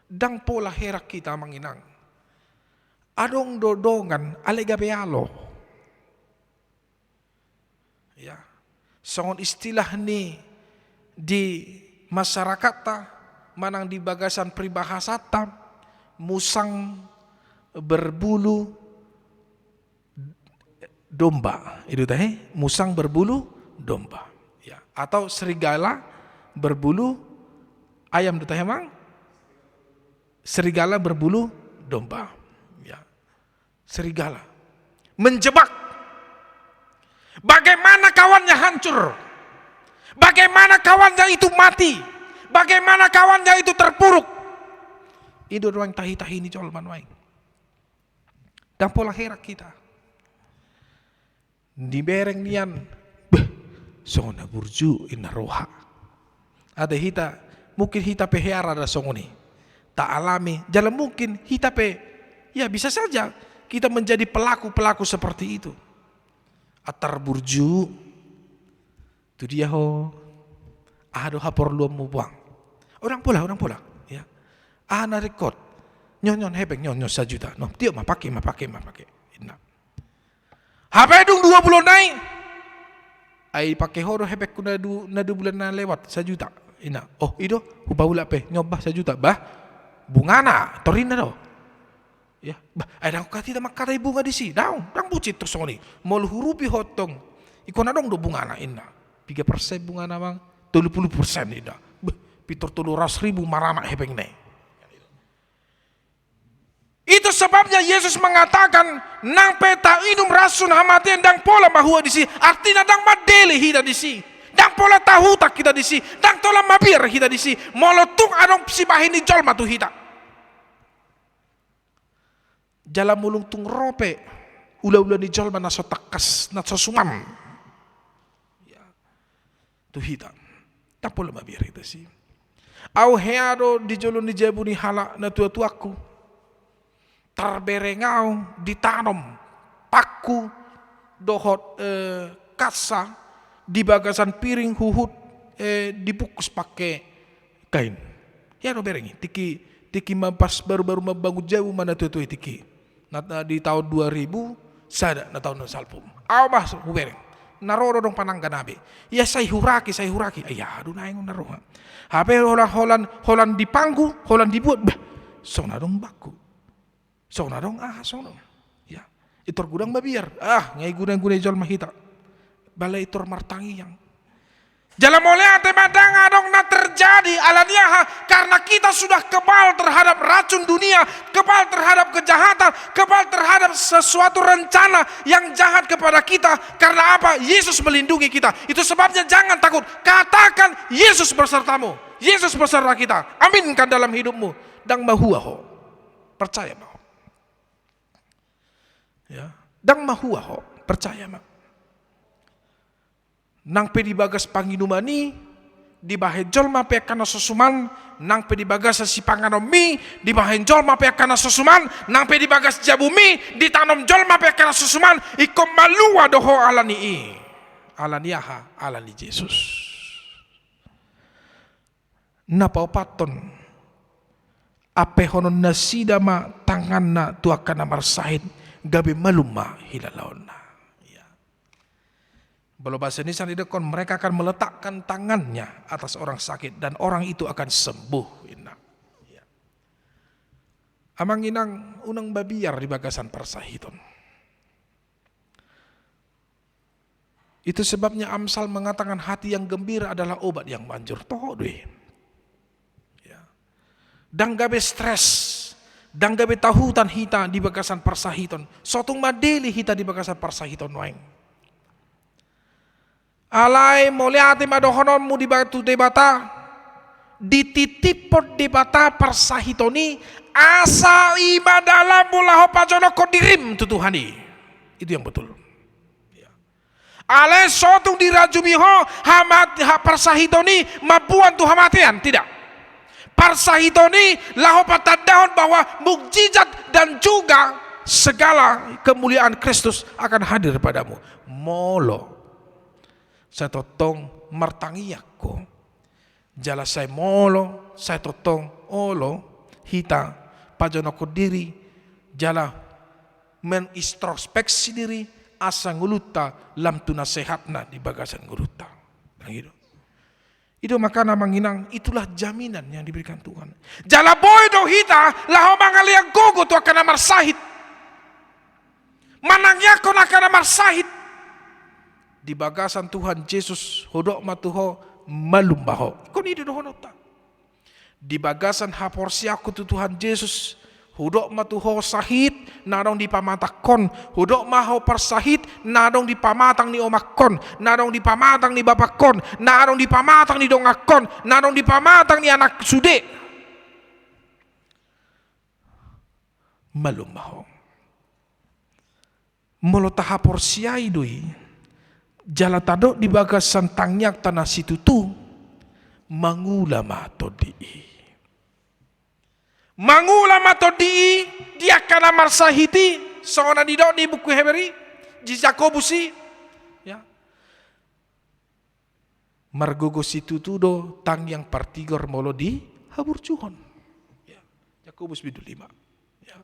Dang pola herak kita manginang. Adong dodongan alegabealo. Ya. Songon istilah ni di masyarakat ta manang di bagasan peribahasa ta musang berbulu domba. Itu teh musang berbulu domba. Ya. Atau serigala berbulu ayam itu teh emang serigala berbulu domba. Ya. Serigala menjebak. Bagaimana kawannya hancur? Bagaimana kawannya itu mati? Bagaimana kawannya itu terpuruk? Itu doang tahi-tahi ini colman wae. Dan pola herak kita. Di bereng nian, songona burju inna roha. Ada hita, mungkin hita pehara ada songoni. Tak alami, jalan mungkin hita pe, ya bisa saja kita menjadi pelaku-pelaku seperti itu. Atar burju, itu dia ho, aduh hapor luam mu buang. Orang pola, ya. Na record, nyon hebeng nyon 1 juta, no, dia mah pakai. Ina. HP dong 2 bulan naik, ai pakai horo hebek kuna 2 bulan na lewat 1 juta. Ina, oh itu, hubaula pe nyobah 1 juta, bah, bungana, torina do. Ya, bah, ada aku tidak makatai bunga di sini, daun bucit terus ngoni, mau hurupi hotong, ikon dong do bungana ina, 3% bungana bang, 30% ina. Pitur 700.000 marama hebeng ne. Itu sebabnya Yesus mengatakan nang peta inum rasun hamaten dang pola mahua disi. Artinya dang madele hida disi. Dang pola tahu tak kita disi. Dang tola mabir hida disi. Molotung adong sibahini jolma tu hida. Jalan mulung tung rope. Ula-ula ni jolma naso takas naso sumam. Ya. Tu hida. Tak pola mabir hida disi. Au heado di jolo ni jabu ni hala na tua-tuaku. Terberengau ditanam paku dohot kasa di bagasan piring huhut dibungkus pakai kain. Ya no berengi tiki mampas baru-baru membangun jauh mana tua tiki. Nata di tahun 2000 sada na tahun salpum. Au mas bereng. Naroro dong panangga nabe. Ya saya huraki. Ayah aduh naing naroha. Habe holan dipanggu, holan dibuat. Bah, sona dong baku. Sona dong sona. Ya, itor gudang babiar. Ngai gudang jol mahita. Balai itor martangi yang. Jalan mulai ate madang adong na terjadi alaniaha karena kita sudah kebal terhadap racun dunia, kebal terhadap kejahatan, kebal terhadap sesuatu rencana yang jahat kepada kita. Karena apa? Yesus melindungi kita. Itu sebabnya jangan takut. Katakan Yesus bersertamu. Yesus beserta kita. Aminkan dalam hidupmu. Dang mahuaho. Percaya mau. Ya. Dang mahuaho. Percaya mau. Nang pe di bagas panginumani di bahe jolma pe kana sosuman nang pe di bagas si panganomi di bahe jolma pe kana sosuman nang pe di bagas jabumi di tanom jolma pe kana sosuman ikom malua doho alani alaniaha alani Yesus napa paton ape honon nasidama tanganna tuakana marsahid gabe maluma hilalaona. Kalau bahasa Indonesia didekon, mereka akan meletakkan tangannya atas orang sakit dan orang itu akan sembuh. Ya. Amang inang unang babiar di bagasan persahiton. Itu sebabnya Amsal mengatakan hati yang gembira adalah obat yang manjur. Toh deh. Ya. Dan gabe stres, dan gabe tahutan hita di bagasan persahiton. Sotung madeli hita di bagasan persahiton waing. Alai moliati madohonon mu di batu debata dititipot debata persahitoni asa ibadalah mulaho pajono kodirim tutuhani itu yang betul. Alai sotung dirajumiho hamat persahitoni mabuan tu hamatian tidak. Parsahitoni laho patandahon bahwa mukjizat dan juga segala kemuliaan Kristus akan hadir padamu. Molo saya totong martangiyakko jala saya molo saya totong olo hita pajonoko diri jala menintrospeksi diri asa nguluta lam tuna sehatna di bagasan nguluta. Gitu. Itu makana manginang itulah jaminan yang diberikan Tuhan. Jala boy do hita laho mangaliang gogo tu akan amar sahid. Manangnya kon akan amar sahid. Di bagasan Tuhan Yesus hodok matuho malumbaho. Kon itu dohonota. Di bagasan haporsiaku tu Tuhan Yesus hudok matuho sahid nadong di pamatakon, hudok maho persahid nadong di pamatang ni omakon, nadong di pamatang ni bapakon, nadong di pamatang ni dongakon, nadong di pamatang ni anak sude. Malum maho. Molo tahapor siai doi, jala tadok di bagasan tangyak tanah situ tu, mangulama todi. Mangulama todi dia kana marsahiti sona di di buku Heberi di Yakobusi ya margogo situ tudo tang yang partigor molo di habur cuhon ya Yakobus bidul 5 ya.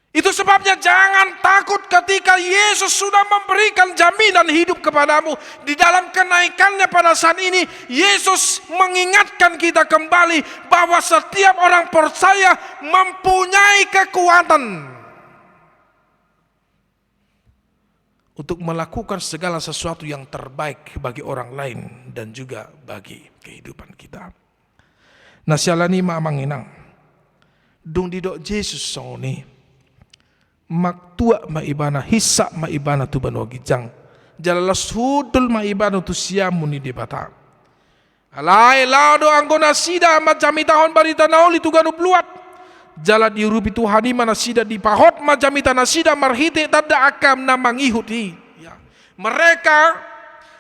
Itu sebabnya jangan takut ketika Yesus sudah memberikan jaminan hidup kepadamu. Di dalam kenaikannya pada saat ini, Yesus mengingatkan kita kembali bahwa setiap orang percaya mempunyai kekuatan untuk melakukan segala sesuatu yang terbaik bagi orang lain dan juga bagi kehidupan kita. Nasyalani manginang dung didok Yesus soni maktua maibana hissa maibana tu bano gijang jalalas hudul maibana tu siamu ni debata alai laudo anggona sida macami tahun barita nauli tu ganu bluat jala diurupi Tuhani mana sida dipahot macami tanah sida marhite tada akam namang ihuti ya. Mereka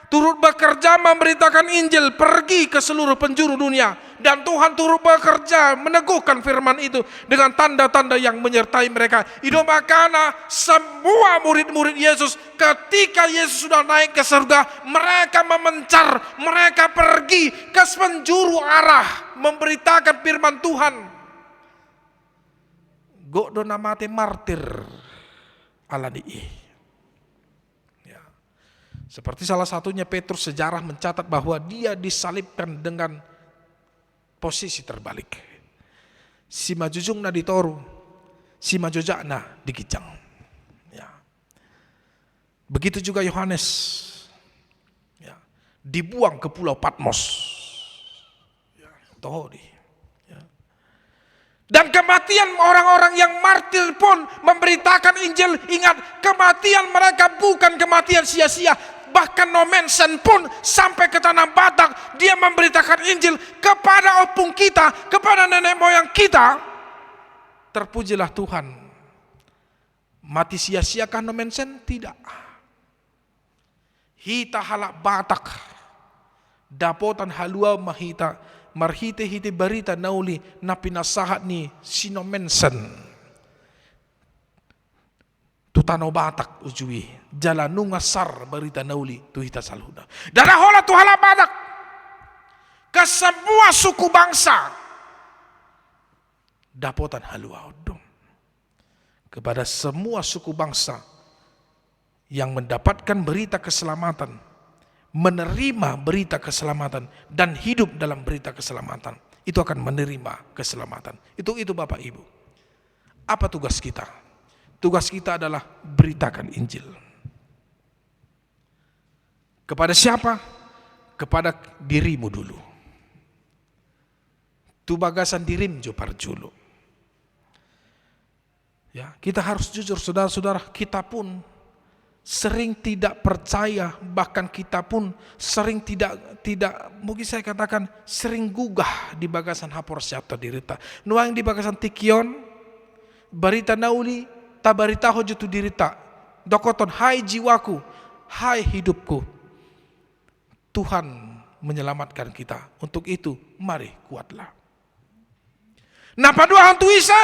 turut bekerja memberitakan Injil pergi ke seluruh penjuru dunia. Dan Tuhan turut bekerja meneguhkan firman itu dengan tanda-tanda yang menyertai mereka. Itu makanya semua murid-murid Yesus ketika Yesus sudah naik ke surga, mereka memencar, mereka pergi ke penjuru arah memberitakan firman Tuhan. Gokdo namate martir alani. Ya. Seperti salah satunya Petrus sejarah mencatat bahwa dia disalibkan dengan posisi terbalik. Si majujung na ditoru, si majojak na dikicang. Ya. Begitu juga Yohanes, ya, dibuang ke pulau Patmos. Ya, ya. Dan kematian orang-orang yang martir pun memberitakan Injil. Ingat, kematian mereka bukan kematian sia-sia. Bahkan Nomensen pun sampai ke tanah Batak, dia memberitakan Injil kepada opung kita, kepada nenek moyang kita. Terpujilah Tuhan. Mati sia-siakah Nomensen? Tidak. Hita halak Batak, dapotan halua mahita, marhite hite barita nauli napinasahat ni Sinomensen. Tutano Batak ujui jalanu ngasar berita nauli tuhita salhuda. Darah hola tuhala Batak ke semua suku bangsa dapotan halua odong kepada semua suku bangsa yang mendapatkan berita keselamatan, menerima berita keselamatan dan hidup dalam berita keselamatan, itu akan menerima keselamatan. Itu Bapak Ibu. Apa tugas kita? Tugas kita adalah beritakan Injil. Kepada siapa? Kepada dirimu dulu. Tu bagasan dirim jo parjulo. Ya, kita harus jujur saudara-saudara, kita pun sering tidak percaya, bahkan kita pun sering tidak mungkin saya katakan sering gugah di bagasan hapor syata dirita. Nuang di bagasan tikion barita nauli tabarita hojo tu dirita dokoton hai jiwaku, hai hidupku, Tuhan menyelamatkan kita. Untuk itu mari kuatlah. Napa dua hantu isa?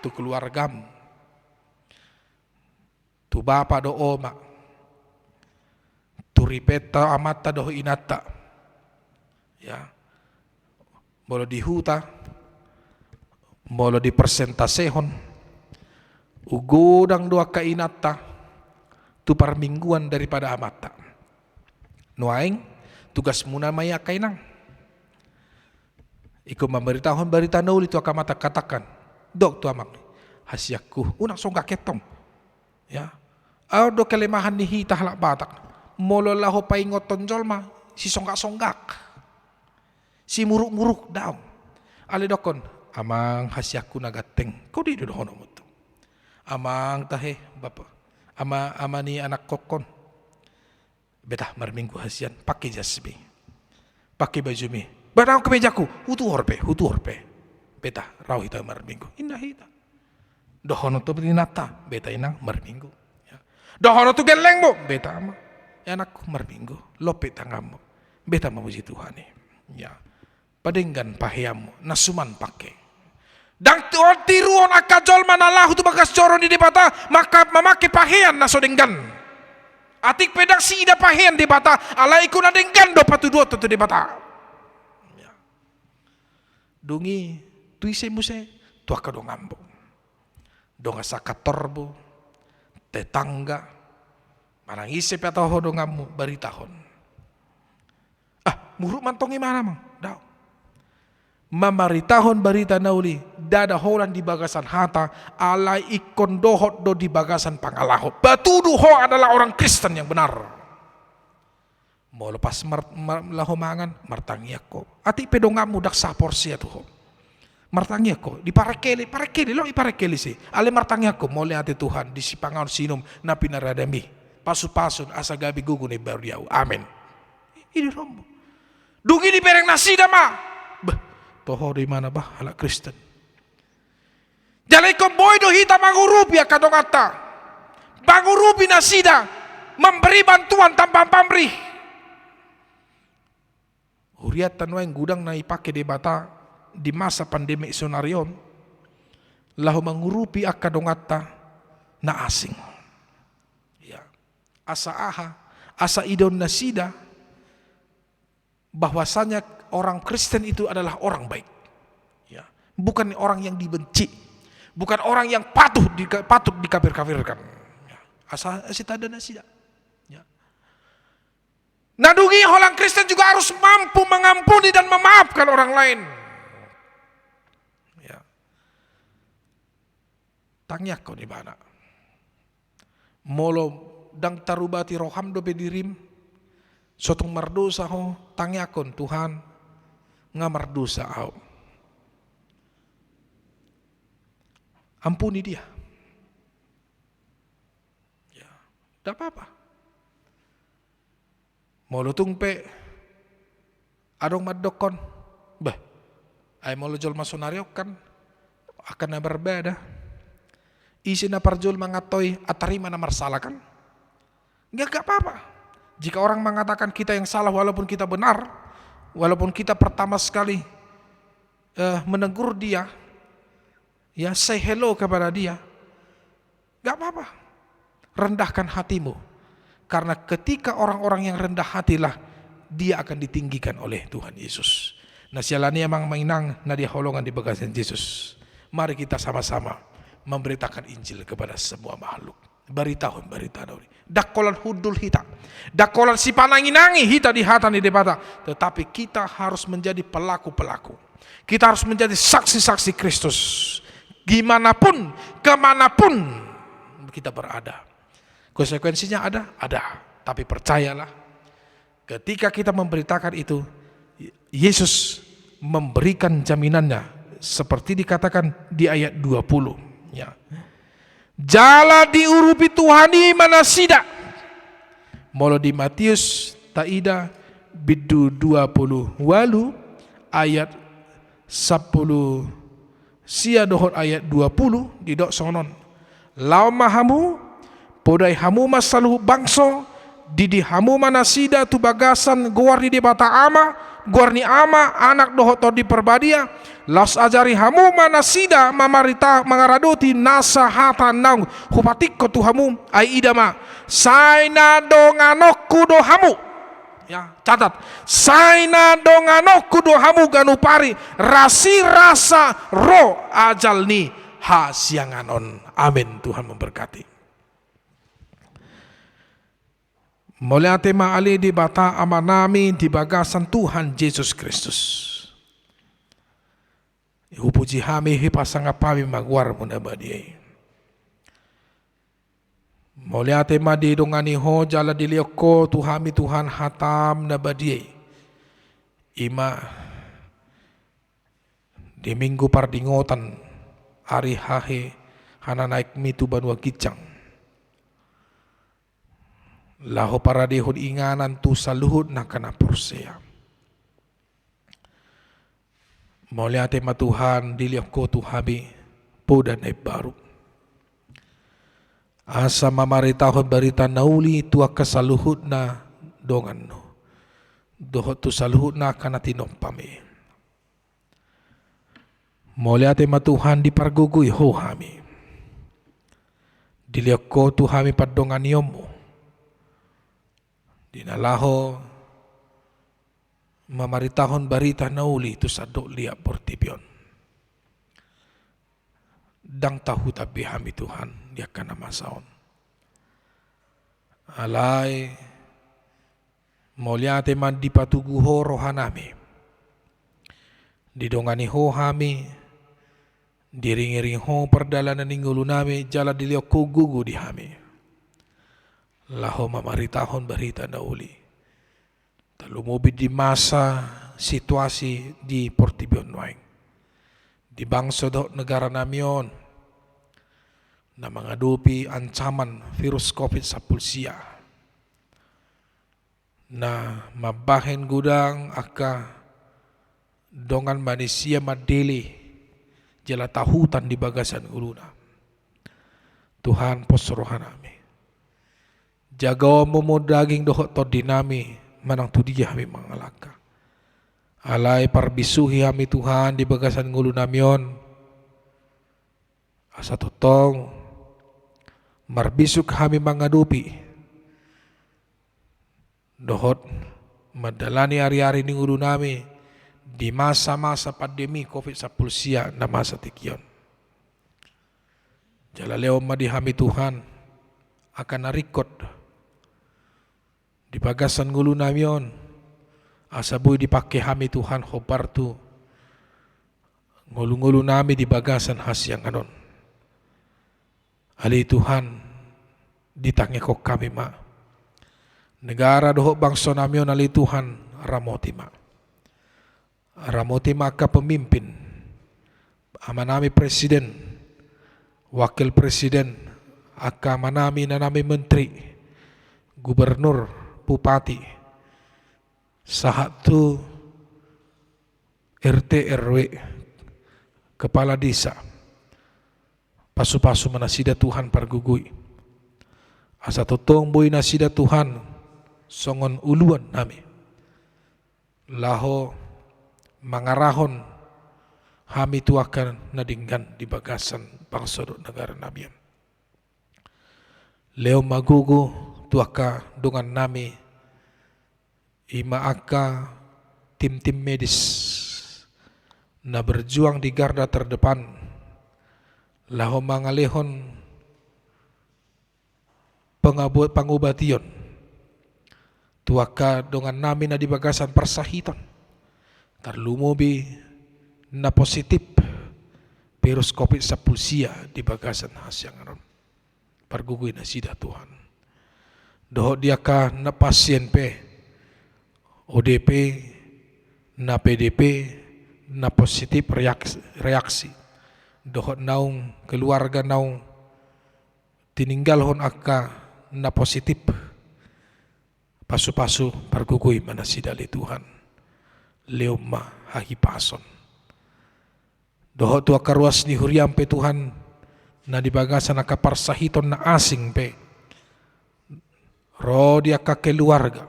Tu keluargamu. Tu bapa do oma. Tu ripeta amata do inata. Ya. Molo di huta. Molo di persentasehon. Ugodang dua kainata. Tu parmingguan daripada amata. Nuaing tugas muna maya kainang. Iko memberitahuan berita nauli tu akamata katakan. Dok tu amak. Hasyaku. Unang songgak ketong. Ya. Do kelemahan ni hitah lak batak. Molo laho paingot tonjol si songgak-songgak. Si muruk-muruk daw. Ali dokon. Amang hasyaku nagateng. Kau di dohono mo to. Amang tahe bapa. Ama ni anak kokon. Betah marminggu hasian. Pakai jasmi. Pakai baju mi. Barang kemejaku, hutu horpe. Beta, raw hita marminggu. Indah hita. Dohono tu berinata, beta inang marminggu. Ya. Dohono tu geleng mo, beta ama. Anakku marminggu, lope tangamu. Beta memuji Tuhan. Ya. Padenggan pahiamu, nasuman pakai. Dang tiruon akajol manalahu tu bagas coron di debata, maka memakai pahian nasodenggan. Atik pedang si ida pahian di bata, alaiku na denggan do patu dua tu di bata. Dungi tuise muse tua ka dong ambo dong asa katorbo tetangga marang ise pata ho dong ambo baritahon muruk mantongi mana mang daw mamaritahon barita nauli dada holan di bagasan hata alai ikon dohot do di bagasan pangalaho batudu ho adalah orang Kristen yang benar. Mau lepas lahomangan martangiako. Ati pedongamu dak sapor sia tuh. Martangiako di parekeli lo iparekeli sih. Ale martangiako mole ati Tuhan di sipangaon sinum na pinaradami. Pasu-pasun asa gabi gugu ni bariau. Amin. Ini rombo. Dugi di pereng nasida ma. Beh, toho di mana bah ala Kristen. Jalai komboy do hita mangurupi akadongata. Mangurupi nasida memberi bantuan tanpa pamrih. Huriat tanwaing gudang na ipake di bata di masa pandemi sonarion lahu mengurupi akadongata na asing. Ya. Asa idon nasida bahwasanya orang Kristen itu adalah orang baik. Ya. Bukan orang yang dibenci, bukan orang yang patut dikafir-kafirkan. Ya. Asa tada nasida. Nadungi orang Kristen juga harus mampu mengampuni dan memaafkan orang lain. Ya. Tangyak kau di mana? Molo dang tarubati roham do bedirim, sotong mardosa ho tangyakon Tuhan ngamardosa au. Ampuni dia. Ya, tidak apa-apa. Molo tungpe adong madokon bah ay molo jol masonario kan akan na berbeda isi na parjol mangatoy atarima na marsala kan gak apa-apa jika orang mengatakan kita yang salah walaupun kita benar walaupun kita pertama sekali menegur dia ya say hello kepada dia gak apa-apa rendahkan hatimu. Karena ketika orang-orang yang rendah hatilah dia akan ditinggikan oleh Tuhan Yesus. Nah sialani emang mainang na dia holongan di bagasan Yesus. Mari kita sama-sama memberitakan Injil kepada semua makhluk. Berita nauli. Dakolan hudul hita. Dakolan si pananginangi hita di hatan di debata. Tetapi kita harus menjadi pelaku-pelaku. Kita harus menjadi saksi-saksi Kristus. Gimanapun, kemanapun kita berada. Konsekuensinya ada. Tapi percayalah, ketika kita memberitakan itu, Yesus memberikan jaminannya seperti dikatakan di ayat 20. Ya. Jala diurupi Tuhani manasida. Molo di Matius taida bidu 20 walu ayat 10 sia dohot ayat 20 di dok sonon. Lau mahamu podai hamu masaluh bangso didi hamu manasida tu bagasan guar di debata ama guarni ama anak doho to di perbadia las ajari hamu manasida mamarita mangaradoti nasahata nang hupatik ko tuhamu ai idama saina donganokku dohamu. Ya, catat. Saina donganokku dohamu ganupari rasi rasa ro ajalni ha sianganon. Amin. Tuhan memberkati. Mulai tema ali di bata amanami di bagasan Tuhan Yesus Kristus. Hupuji hami hipasang apawi magwar mo na ba diay. Mulai tema di dongani ho jala dilioko tuhami Tuhan hatam na ba diay. Ima di minggu pardingotan ari hahe hana naik mitu banua kicang. Laho para dehod inganan tu saluhud na kana porsea. Mauliate matuhan diliap ko tu habi po dan ay baru. Asa mamaritahon barita nauli tu akasaluhud na dongan no. Dohot tu saluhud na kana tinompami. Mauliate matuhan di parguguy ho hami. Diliap ko tu hami padongan yomo. Dinalaho mamaritahon barita nauli itu sadok liap portibion. Dang tahu tabi hami Tuhan dia kana masaon. Alai moliate man dipatugu ho rohanami. Didongani ho hami diring-iring ho perdalanan ninggulu nami jala diliok ko gugu di hami. Laho mamaritahon berita nauli. Talumubid di masa situasi di Portibion Waing. Di bangsa do negara namion na menghadapi ancaman virus COVID-19 na mabahen gudang aka dongan manusia madeli jala tahutan di bagasan uluna. Tuhan posrohan kami. Jagawa mo daging dohot to dinami manang tudiya kami mangalaka. Alay parbisuhi kami Tuhan di bagasan ngulo namyon. Asa totong marbisuk kami mangadupi. Dohot madalani ari-ari ni ngulo nami di masa-masa pandemi COVID-19 na masa tikyon. Jalaleo madihami Tuhan akan narikot di bagasan ngulu namion asaboy dipakai hami Tuhan hobar tu ngulu-ngulu nami di bagasan hasyang anon. Ali Tuhan ditangnya kok kami ma negara doho bangsa namion ali Tuhan ramoti ma ka pemimpin amanami presiden wakil presiden aka manami na nami menteri gubernur bupati sahatu RT RW kepala desa pasu-pasu manasida Tuhan pargugui asa totong boy nasida Tuhan songon uluan nami laho mangarahon hami tu akan nadinggan di bagasan bangsa negara nabian leo magugu tuaka dongan nami ima aka tim-tim medis na berjuang di garda terdepan laho mangalehon pangobation tuaka dongan nami na di bagasan persahitan tarlumubi na positif virus COVID-19 di bagasan hasyang aron pargugoy na sida Tuhan. Doho dia ka na pasien pe ODP na PDP na positif reaksi. Doho naung keluarga naung tininggal hon aka na positif pasu-pasu pargugoy manasidali Tuhan. Leoma hahipason. Doho tu akaruas ni huriam pe Tuhan na dibagasan akaparsahiton na asing pe. Ro dia ka keluarga,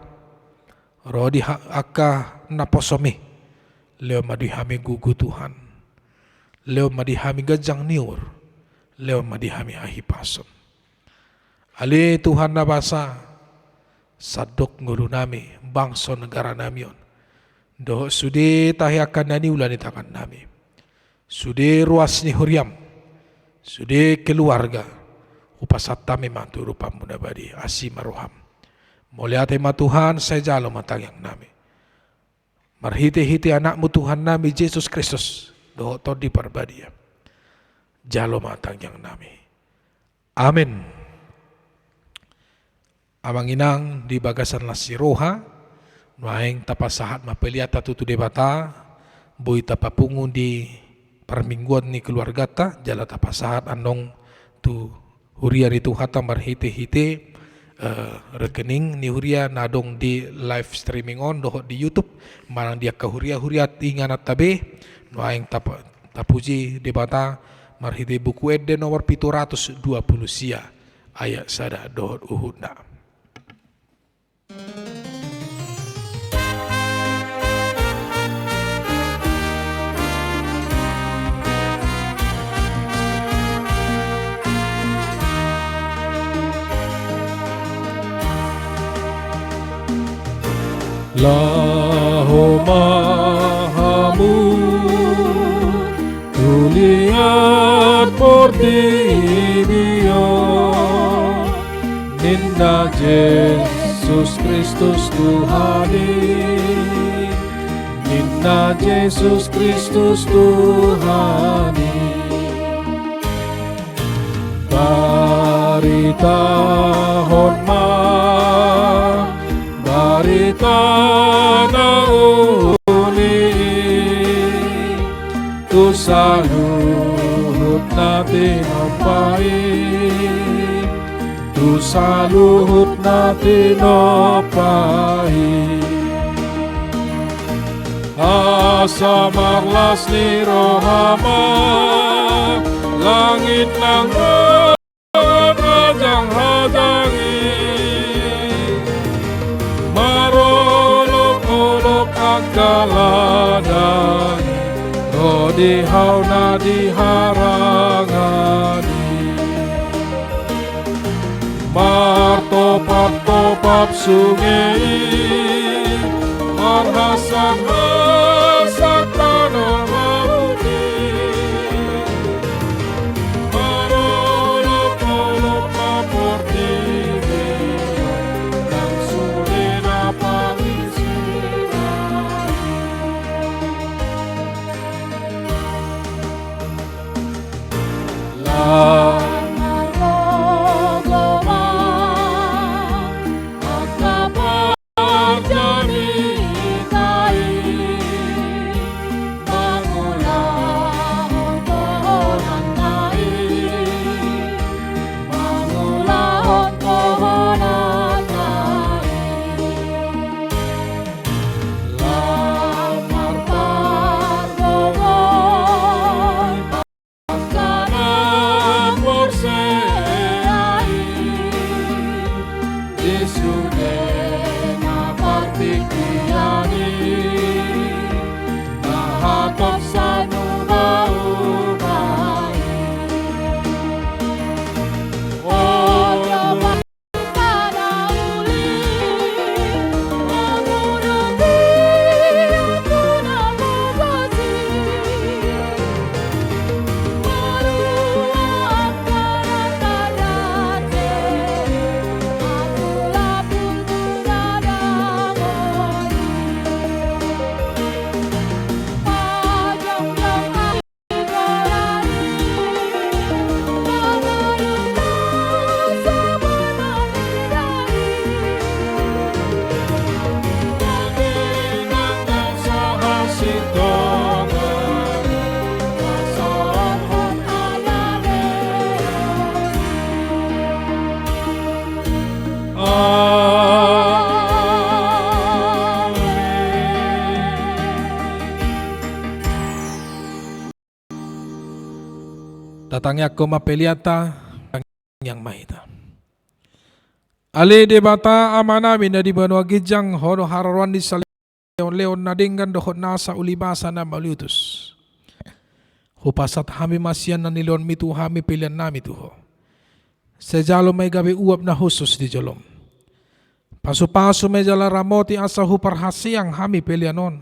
Rodi aka naposome. Leo madihami gugu Tuhan. Leo madihami gajang niur. Leo madihami ahipason. Ali Tuhan nabasa sadok nguru nami bangsa negara nami on. Doh sude tahi akan nani ulan itakan nami. Sude ruas ni huriam. Sude keluarga. Upasata memang tu rupa muda badi asi maruham. Muliate ma Tuhan saya jalo matang yang nami. Marhite-hite anakmu Tuhan nami Yesus Kristus. Doh to di parbadia. Jalo matang yang nami. Amin. Amang inang di bagasan la siroha, nuaing tapasahat mapeliata tutu debata, boy tapapungun di permingguan ni keluarga ta, jala tapasahat andong tu huria itu hatam berhite-hite rekening ni huria nadong di live streaming on doh di YouTube, marang dia ke huria tinganat tabe, nuaing tapuji debata marhite buku ede nomor 720 sia ayat sada doh uhudna. Lahu mahamu tuliat por divio ninda Jesus Kristus Tuhani ninda Jesus Kristus Tuhani barita honma barita na uli tu saluhut natin ang pahit tu saluhut natin ang pahit asa marlas ni rohama langit ng hadang-hadangi marolok-olok akaladani rodihaw na diharangani martopap-topap sungai marhasak-hasak tanah mauni marolok-olok maportibi dan sulina pangisiran la datangnya koma peliata yang mahita. Ale debata amanami na di banwa gijang hono harawan di sa leon nadinggan dohot nasa ulibasa na malutus. Hupasat hami masyan na nilon mitu hami pilihan nami tuho. Sejalo may gabi uap na husus di jolom. Pasu-pasu may jala ramoti asa huparhasiang hami pilihanon.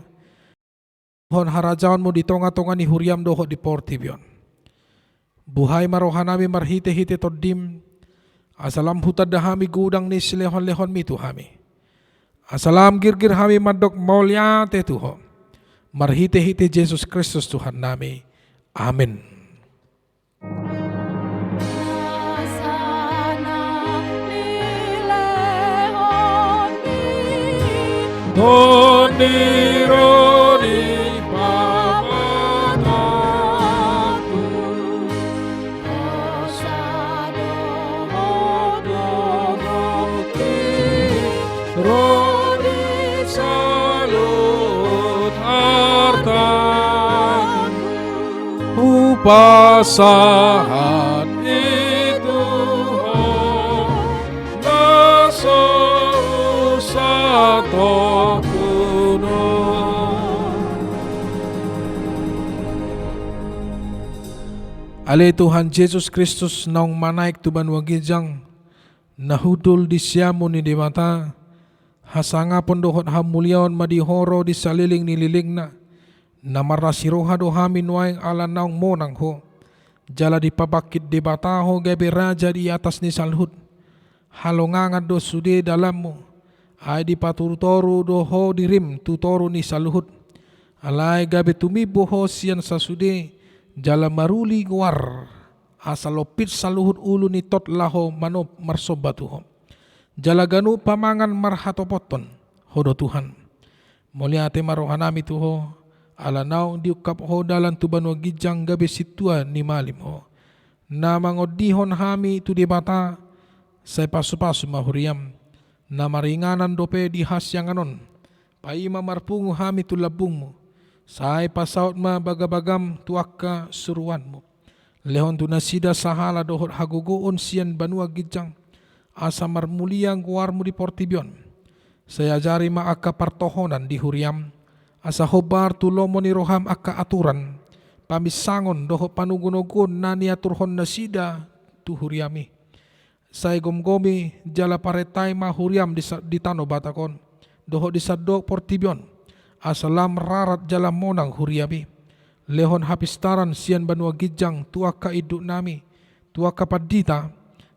Hon harajaon mo di tonga-tonga ni huriam dohot di portibyon. Buhay marohanami marhite-hite todim. Asalam hutad da hami gudang ni silehon-lehon mitu hami. Asalam girgir hami madok mauliate tuho. Marhite-hite Jesus Kristus Tuhan nami. Amin. Pasahan itu nasa usato kuno. Ale Tuhan Yesus Kristus naong manaik tuban wagijang nahudul di siamu ni demata hasanga pondohot hamulyaon madihoro di saliling nililing na namarasiroha do hamin waing ala naong monang ho. Jala di pabakit di bataho gabi raja di atas ni salhut. Halongangan do sude dalammu. Ay di patutoru do ho dirim tutoru ni salhut. Alay gabi tumibo ho siyan sa sude. Jala maruli guar. Asalopit saluhut ulu ni tot laho manop marsobatu ho. Jala ganu pamangan marhatopoton. Hodo Tuhan. Muliate marohanami tuho. Alanaw diukap ho dalan tuban wagijang gabi situa ni malim ho. Na mangodihon hami tu di bata say pasu-pasu mahuriam. Na maringanan dope di hasyang anon. Paima marpungu hami tu labung mo. Say pasaut ma bagabagam tuaka suruan mo. Lehon tu nasida sahala dohot hagugoon siyan banua gijang. Asa marmuliang guar mo di portibyon. Saya jari ma aka partohonan di huriam. Asa hobar tulomo ni roham aka aturan. Pamisangon doho panugunogon na niaturhon na sida tu huriami. Say gomgomi jala paretay mahuriam di tano batakon. Doho di sadok portibyon. Asalam rarat jala monang huriami. Lehon hapistaran siyan banua gijang tuaka iduk nami. Tuaka padita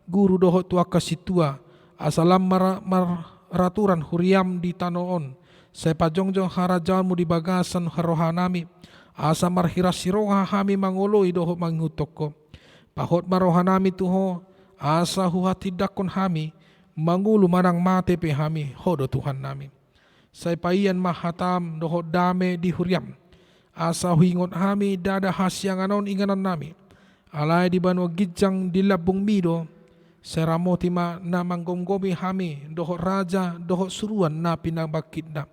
guru doho tuaka situa. Asalam maraturan huriam di tanoon. Saya pajongjong harajamu di bagasan harohanami. Asa marhirasiroha hami mangoloi doho mangutoko. Pahot marohanami tuho. Asa huhatidakon hami. Mangulu manang mate pe hami. Hodo Tuhan nami. Saya paian mahatam doho dame di huriam. Asa huingot hami dada hasyang anon inganan nami. Alay di banwa gijang di labung mido. Saya ramoti ma na manggomgomi hami. Doho raja doho suruan na pinabakit na.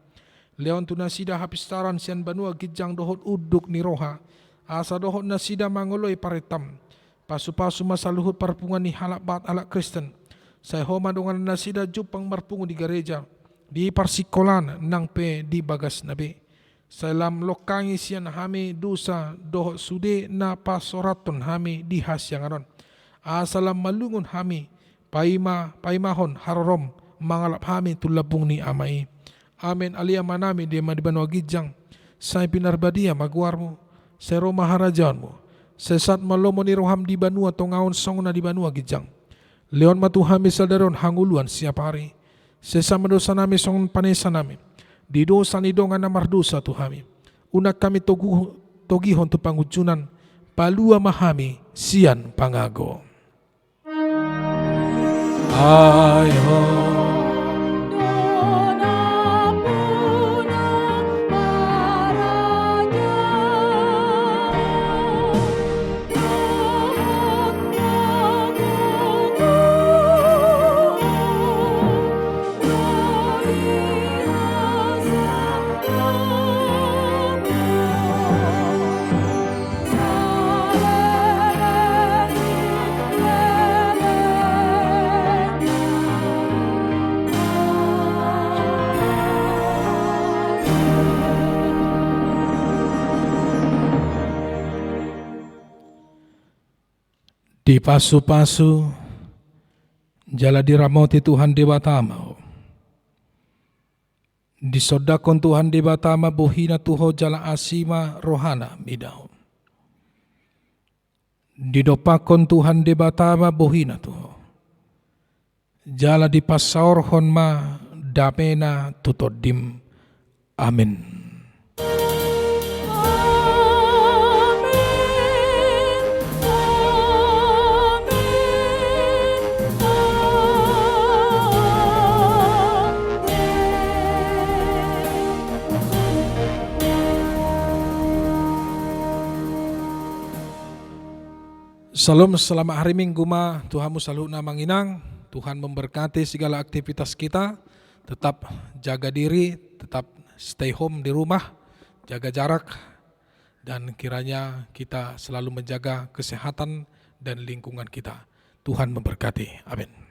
Leon tu nasida hapistaran sian banua gijang dohot uduk ni roha. Asa dohot nasida mangoloi paretam. Pasu-pasu masaluhut parpungan ni halak bat alak Kristen. Saya homa dongan nasida jupang marpungu di gereja. Di parsikolan nang pe di bagas nabi. Saya lam lokangi sian hami dosa dohot sude na pasoraton hami di hasyang anon. Asa lam malungun hami. Paimahon harorom mangalap hami tulabung ni amai. Amin alia manami di madibanwa gijang. Say pinarbadia maguarmu. Say roma harajanmu. Sesat malomo ni roham di banua tongaon song na di banua gijang. Leon matuhami sadaron hanguluan siap hari. Sesa mendosa nami song panesa nami. Di dosa ni dongan na mardosa tuhami. Unak kami togihon tu pangujunan. Palua mahami sian pangago. Ayo. Dipasu-pasu jala diramoti Tuhan Debatama. Disodakon Tuhan Debatama bohina tuho jala asima rohana midao. Didopakon Tuhan Debatama bohina tuho. Jala dipasaorhon ma dapena tutodim. Amin. Salam, selamat hari Minggu ma, Tuhanmu selalu manginang, Tuhan memberkati segala aktivitas kita, tetap jaga diri, tetap stay home di rumah, jaga jarak, dan kiranya kita selalu menjaga kesehatan dan lingkungan kita. Tuhan memberkati, amin.